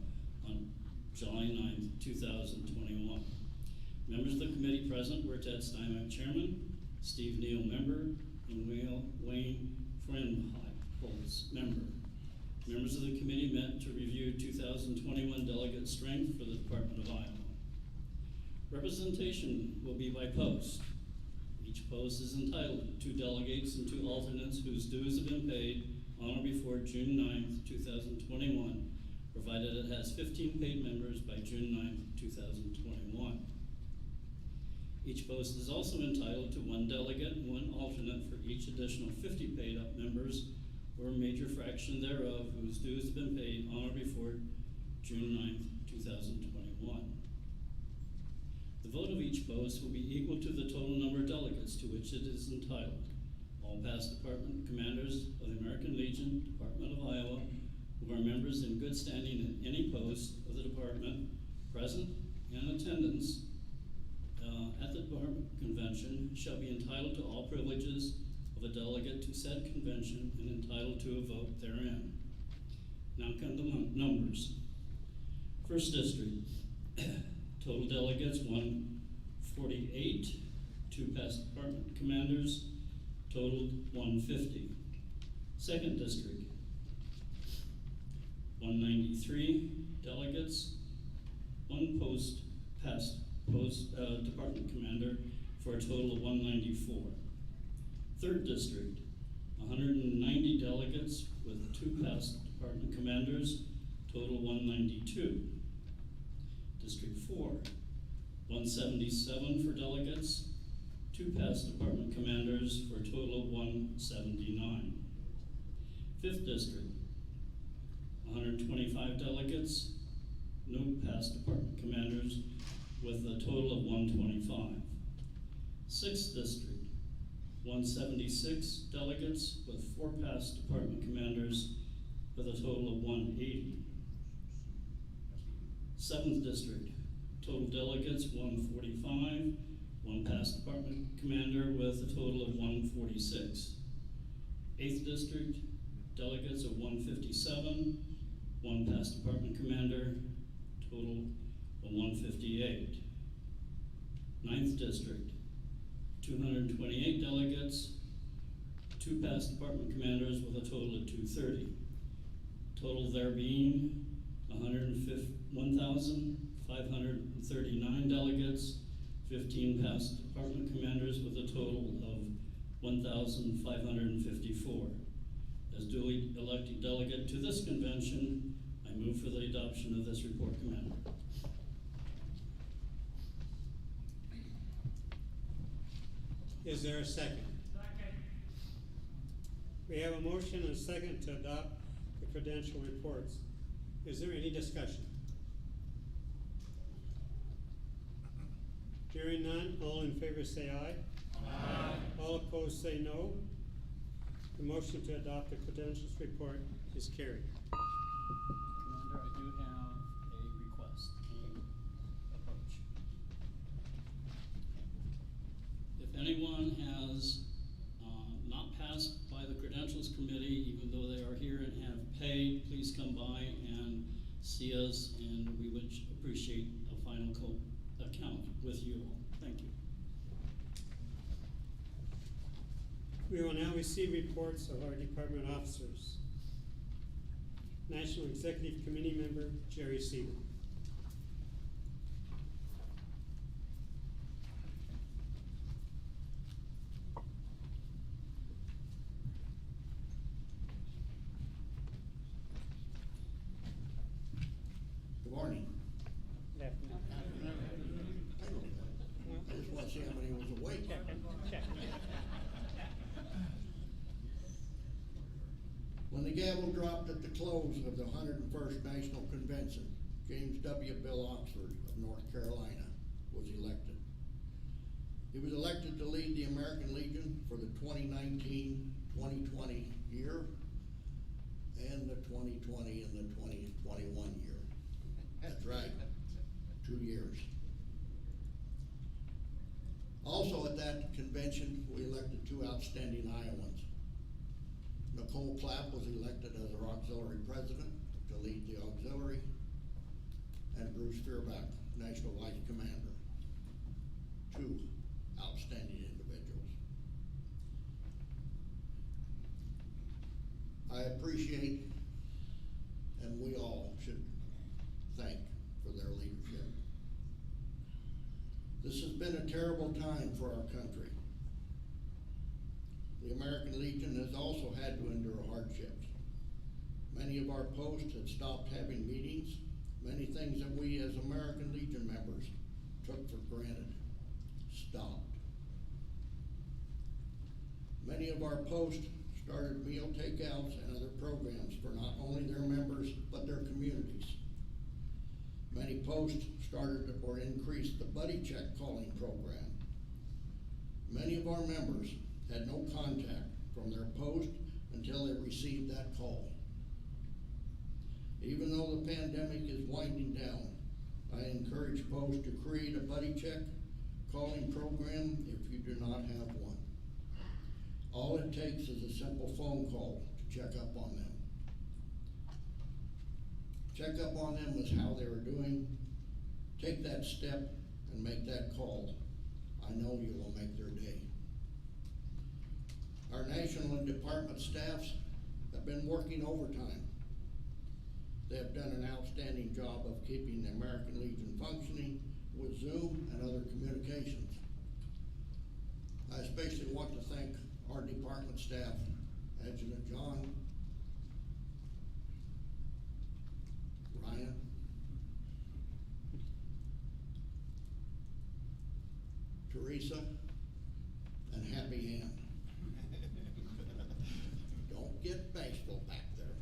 on July 9th, 2021. Members of the committee present were Ted Steinmeck, Chairman, Steve Neal, Member, and Wayne Frenholz, Member. Members of the committee met to review 2021 delegate strength for the Department of Iowa. Representation will be by post. Each post is entitled to 2 delegates and 2 alternates whose dues have been paid on or before June 9th, 2021, provided it has 15 paid members by June 9th, 2021. Each post is also entitled to 1 delegate and 1 alternate for each additional 50 paid-up members or a major fraction thereof whose dues have been paid on or before June 9th, 2021. The vote of each post will be equal to the total number of delegates to which it is entitled. All past department commanders of the American Legion, Department of Iowa, who are members in good standing at any post of the department, present and attendance at the department convention, shall be entitled to all privileges of a delegate to said convention and entitled to a vote therein. Now come the numbers. First District. Total delegates 148, 2 past department commanders, totaled 150. Second District, 193 delegates, 1 past department commander for a total of 194. Third District, 190 delegates with 2 past department commanders, total 192. District 4, 177 for delegates, 2 past department commanders for a total of 179. Fifth District, 125 delegates, no past department commanders with a total of 125. Sixth District, 176 delegates, with 4 past department commanders, with a total of 180. 7th District, total delegates 145, 1 past department commander with a total of 146. 8th District, delegates of 157, 1 past department commander, total of 158. 9th District, 228 delegates, 2 past department commanders with a total of 230. Total there being 1,539 delegates, 15 past department commanders with a total of 1,554. As duly elected delegate to this convention, I move for the adoption of this report, Commander. Is there a second? Second. We have a motion and a second to adopt the credential reports. Is there any discussion? Hearing none, all in favor say aye. Aye. All opposed say no. The motion to adopt the credentials report is carried. Commander, I do have a request, approach. If anyone has not passed by the Credentials Committee, even though they are here and have paid, please come by and see us, and we would appreciate a final account with you all. Thank you. We will now receive reports of our department officers. National Executive Committee member Jerry Seaver. Good morning. I just want to see how many was awake. When the gavel dropped at the close of the 101st National Convention, James W. Bill Oxford of North Carolina was elected. He was elected to lead the American Legion for the 2019-2020 year and the 2020 and the 2021 year. That's right, 2 years. Also at that convention, we elected 2 outstanding Iowans. Nicole Clapp was elected as our auxiliary president to lead the auxiliary, and Bruce Fearbach, national vice commander. 2 outstanding individuals. I appreciate, and we all should thank for their leadership. This has been a terrible time for our country. The American Legion has also had to endure hardships. Many of our posts have stopped having meetings. Many things that we as American Legion members took for granted stopped. Many of our posts started meal takeouts and other programs for not only their members, but their communities. Many posts started or increased the buddy check calling program. Many of our members had no contact from their post until they received that call. Even though the pandemic is winding down, I encourage posts to create a buddy check calling program if you do not have one. All it takes is a simple phone call to check up on them. Check up on them as how they were doing. Take that step and make that call. I know you will make their day. Our national and department staffs have been working overtime. They have done an outstanding job of keeping the American Legion functioning with Zoom and other communications. I especially want to thank our department staff, Adjutant John, Ryan, Teresa, and Happy Ann. Don't get bashful back there.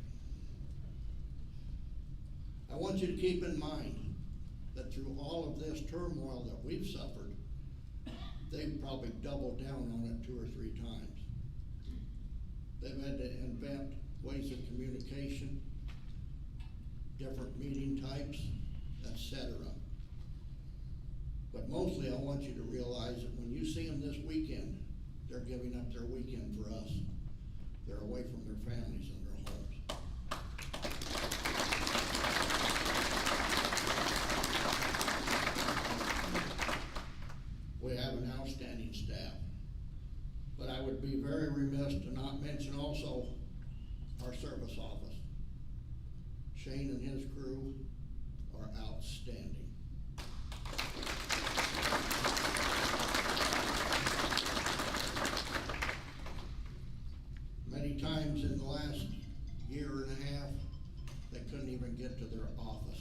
I want you to keep in mind that through all of this turmoil that we've suffered, they they've probably doubled down on it 2 or 3 times. They've had to invent ways of communication, different meeting types, etc. But mostly I want you to realize that when you see them this weekend, they're giving up their weekend for us. They're away from their families and their homes. We have an outstanding staff. But I would be very remiss to not mention also our service office. Shane and his crew are outstanding. Many times in the last year and a half, they couldn't even get to their office.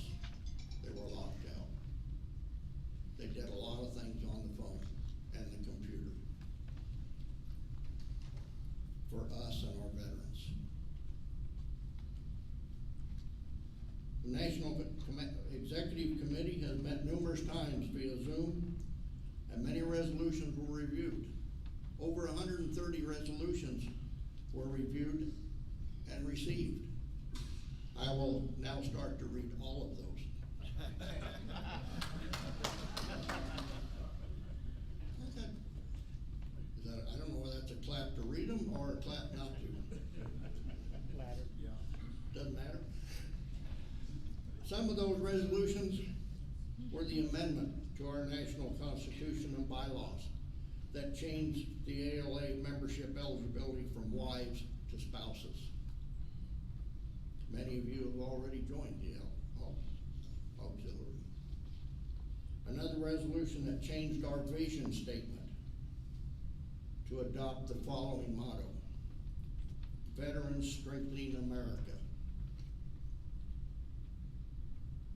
They were locked out. They did a lot of things on the phone and the computer for us and our veterans. The National Executive Committee has met numerous times via Zoom, and many resolutions were reviewed. Over 130 resolutions were reviewed and received. I will now start to read all of those. I don't know whether that's a clap to read them or a clap not to. Ladder. Doesn't matter. Some of those resolutions were the amendment to our national constitution and bylaws that changed the ALA membership eligibility from wives to spouses. Many of you have already joined the auxiliary. Another resolution that changed our vision statement to adopt the following motto: Veterans Strengthening America.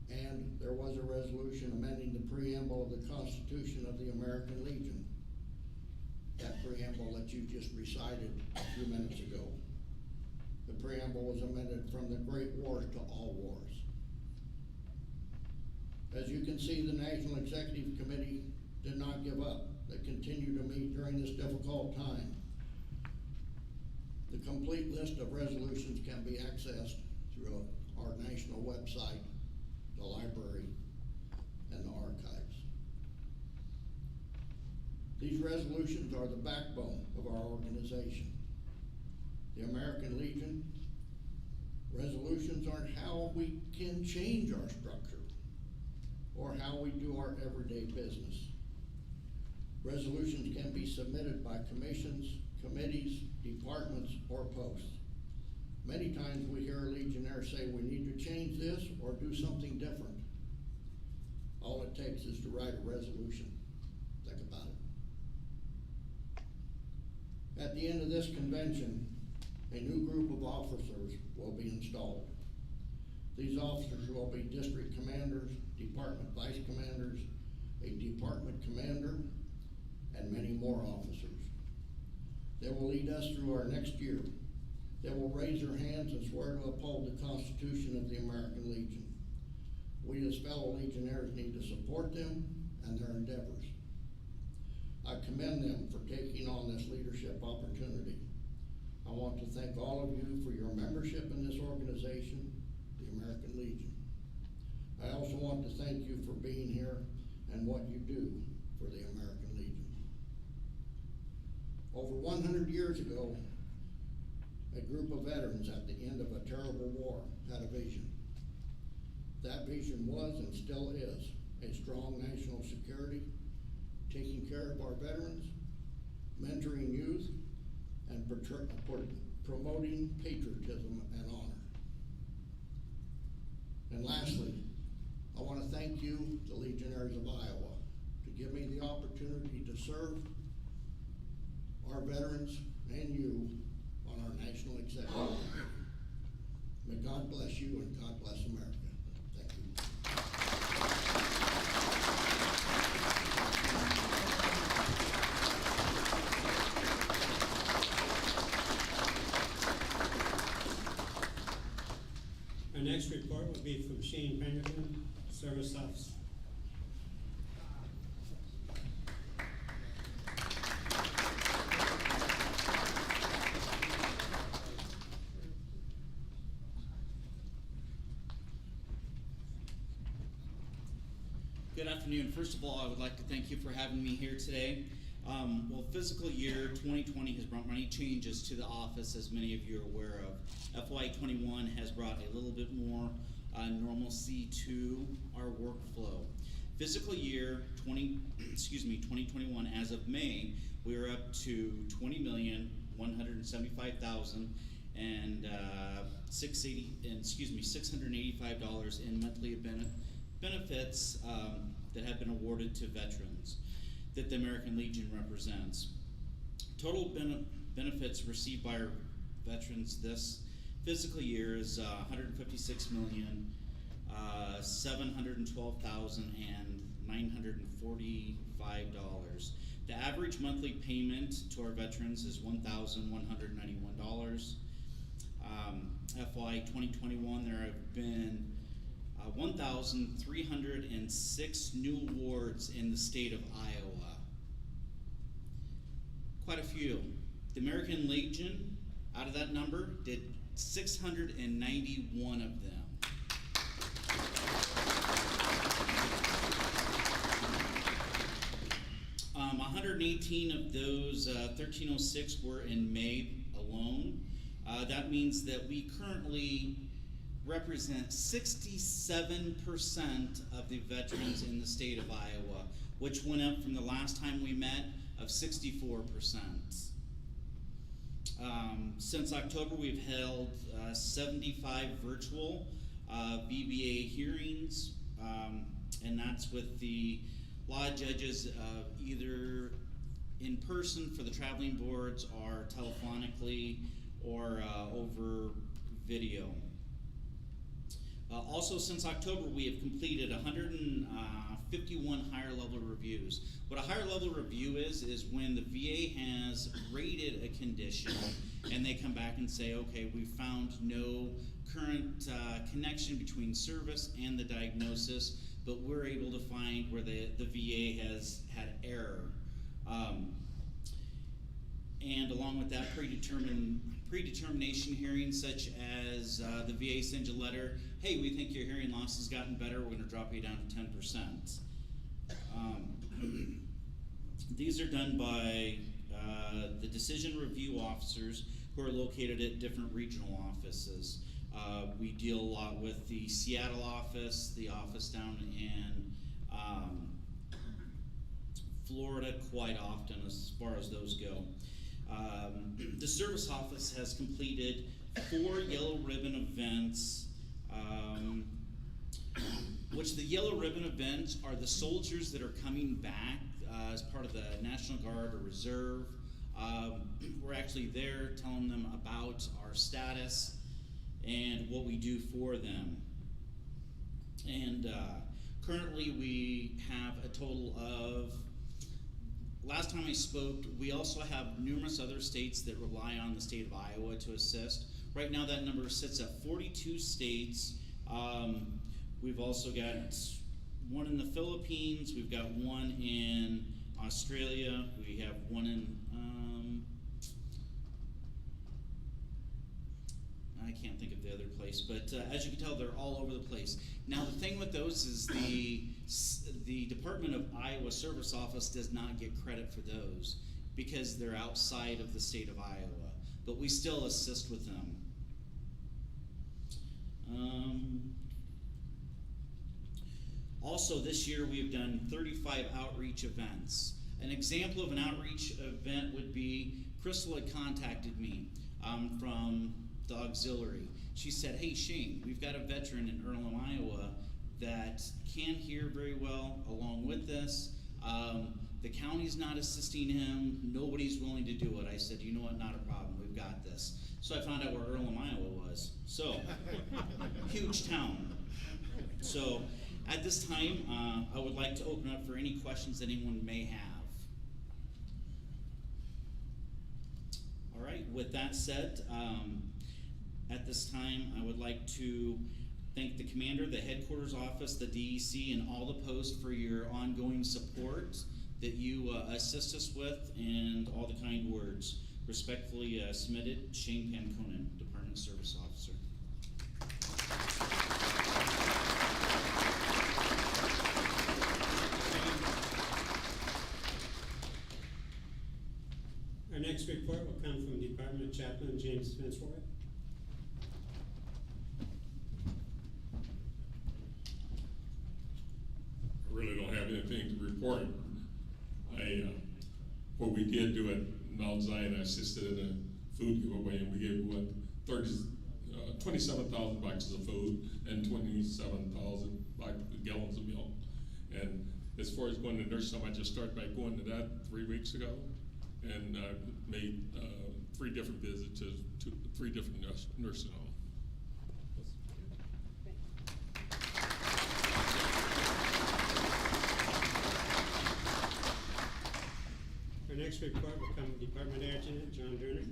And there was a resolution amending the preamble of the Constitution of the American Legion. That preamble that you just recited a few minutes ago. The preamble was amended from the Great Wars to all wars. As you can see, the National Executive Committee did not give up. They continue to meet during this difficult time. The complete list of resolutions can be accessed through our national website, the library, and the archives. These resolutions are the backbone of our organization. The American Legion resolutions aren't how we can change our structure or how we do our everyday business. Resolutions can be submitted by commissions, committees, departments, or posts. Many times we hear Legionnaires say we need to change this or do something different. All it takes is to write a resolution. Think about it. At the end of this convention, a new group of officers will be installed. These officers will be district commanders, department vice commanders, a department commander, and many more officers. They will lead us through our next year. They will raise their hands and swear to uphold the Constitution of the American Legion. We as fellow Legionnaires need to support them and their endeavors. I commend them for taking on this leadership opportunity. I want to thank all of you for your membership in this organization, the American Legion. I also want to thank you for being here and what you do for the American Legion. Over 100 years ago, a group of veterans at the end of a terrible war had a vision. That vision was and still is a strong national security, taking care of our veterans, mentoring youth, and promoting patriotism and honor. And lastly, I want to thank you, the Legionnaires of Iowa, to give me the opportunity to serve our veterans and you on our national executive. May God bless you and God bless America. Thank you. Our next report will be from Shane Penderton, Service Officer. Good afternoon. First of all, I would like to thank you for having me here today. Well, fiscal year 2020 has brought many changes to the office, as many of you are aware of. FY21 has brought a little bit more normalcy to our workflow. Fiscal year 2021, as of May, we are up to $20,175,000 and $685 in monthly benefits that have been awarded to veterans that the American Legion represents. Total benefits received by our veterans this fiscal year is $156,712,945. The average monthly payment to our veterans is $1,191. FY 2021, there have been 1,306 new awards in the state of Iowa. Quite a few. The American Legion, out of that number, did 691 of them. 118 of those 1,306 were in May alone. That means that we currently represent 67% of the veterans in the state of Iowa, which went up from the last time we met of 64%. Since October, we've held 75 virtual VBA hearings, and that's with the law judges either in person for the traveling boards or telephonically or over video. Also, since October, we have completed 151 higher level reviews. What a higher level review is when the VA has rated a condition and they come back and say, okay, we found no current connection between service and the diagnosis, but we're able to find where the VA has had error. And along with that, predetermination hearings, such as the VA sends a letter, hey, we think your hearing loss has gotten better, we're going to drop you down to 10%. These are done by the decision review officers who are located at different regional offices. We deal a lot with the Seattle office, the office down in Florida quite often as far as those go. The service office has completed 4 yellow ribbon events, which the yellow ribbon events are the soldiers that are coming back as part of the National Guard or Reserve. We're actually there telling them about our status and what we do for them. And currently we have a total of, last time I spoke, we also have numerous other states that rely on the state of Iowa to assist. Right now that number sits at 42 states. We've also got one in the Philippines, we've got one in Australia, we have one in, I can't think of the other place, but as you can tell, they're all over the place. Now the thing with those is the Department of Iowa Service Office does not get credit for those because they're outside of the state of Iowa, but we still assist with them. Also this year we've done 35 outreach events. An example of an outreach event would be Crystal had contacted me from the auxiliary. She said, hey Shane, we've got a veteran in Earlham, Iowa that can't hear very well along with this. The county's not assisting him, nobody's willing to do it. I said, you know what, not a problem, we've got this. So I found out where Earlham, Iowa was. So, huge town. So at this time, I would like to open up for any questions that anyone may have. All right, with that said, at this time, I would like to thank the commander, the headquarters office, the DEC, and all the posts for your ongoing support that you assist us with and all the kind words. Respectfully submitted, Shane Panconen, Department Service Officer. Our next report will come from Department Chaplain James Finsroy. I really don't have anything to report. What we did do at Mount Zion, I assisted in a food giveaway, and we gave 27,000 boxes of food and 27,000 gallons of milk. And as far as going to nursing home, I just started by going to that 3 weeks ago, and made 3 different visits to 3 different nursing homes. Our next report will come from Department Adjutant John Durner.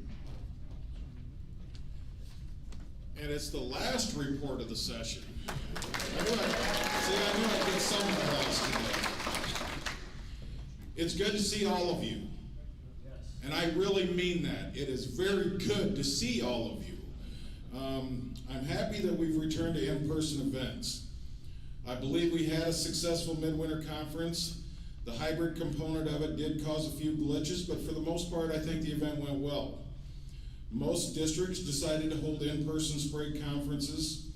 And it's the last report of the session. I knew I'd get some applause today. It's good to see all of you. And I really mean that. It is very good to see all of you. I'm happy that we've returned to in-person events. I believe we had a successful midwinter conference. The hybrid component of it did cause a few glitches, but for the most part, I think the event went well. Most districts decided to hold in-person spring conferences.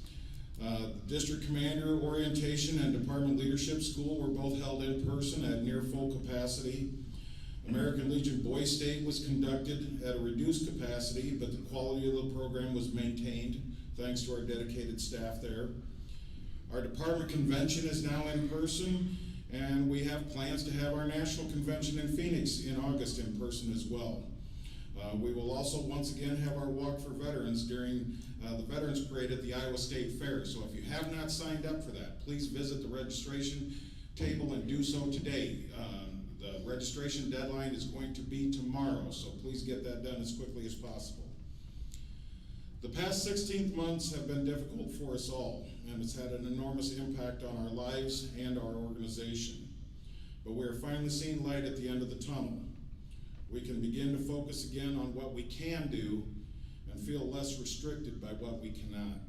The district commander orientation and department leadership school were both held in person at near full capacity. American Legion Boy State was conducted at a reduced capacity, but the quality of the program was maintained thanks to our dedicated staff there. Our department convention is now in person, and we have plans to have our national convention in Phoenix in August in person as well. We will also once again have our Walk for Veterans during the Veterans Parade at the Iowa State Fair. So if you have not signed up for that, please visit the registration table and do so today. The registration deadline is going to be tomorrow, so please get that done as quickly as possible. The past 16 months have been difficult for us all, and it's had an enormous impact on our lives and our organization. But we are finally seeing light at the end of the tunnel. We can begin to focus again on what we can do and feel less restricted by what we cannot.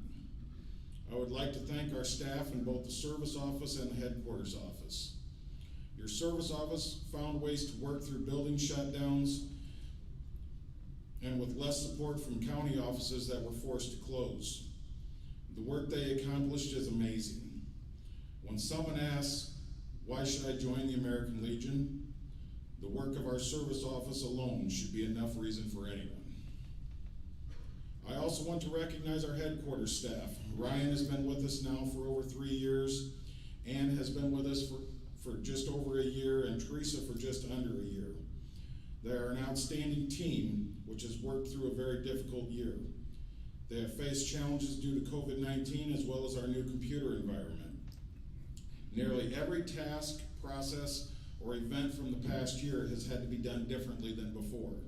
I would like to thank our staff in both the service office and the headquarters office. Your service office found ways to work through building shutdowns and with less support from county offices that were forced to close. The work they accomplished is amazing. When someone asks, why should I join the American Legion? The work of our service office alone should be enough reason for anyone. I also want to recognize our headquarters staff. Ryan has been with us now for over 3 years. Ann has been with us for just over a year, and Teresa for just under a year. They are an outstanding team which has worked through a very difficult year. They have faced challenges due to COVID-19 as well as our new computer environment. Nearly every task, process, or event from the past year has had to be done differently than before.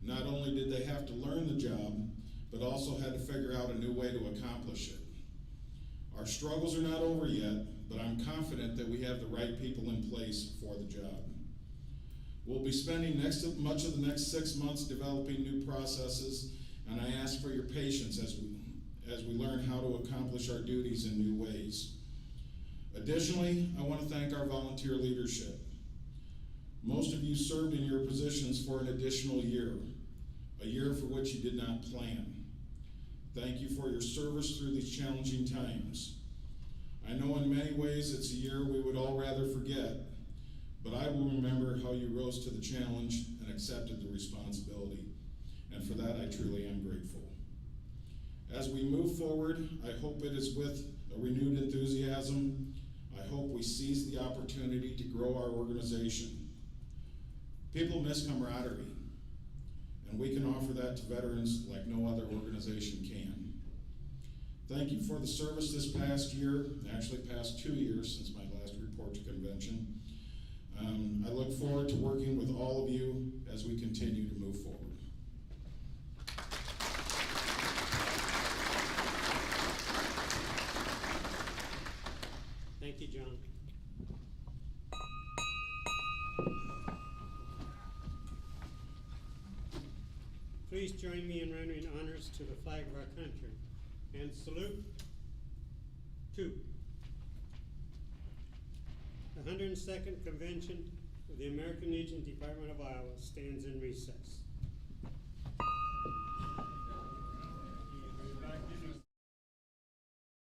Not only did they have to learn the job, but also had to figure out a new way to accomplish it. Our struggles are not over yet, but I'm confident that we have the right people in place for the job. We'll be spending much of the next 6 months developing new processes, and I ask for your patience as we learn how to accomplish our duties in new ways. Additionally, I want to thank our volunteer leadership. Most of you served in your positions for an additional year, a year for which you did not plan. Thank you for your service through these challenging times. I know in many ways it's a year we would all rather forget, but I will remember how you rose to the challenge and accepted the responsibility. And for that, I truly am grateful. As we move forward, I hope it is with a renewed enthusiasm. I hope we seize the opportunity to grow our organization. People miss camaraderie, and we can offer that to veterans like no other organization can. Thank you for the service this past year, actually past 2 years since my last report to convention. I look forward to working with all of you as we continue to move forward. Thank you, John. Please join me in rendering honors to the flag of our country. And salute. 2. The 102nd Convention of the American Legion Department of Iowa stands in recess.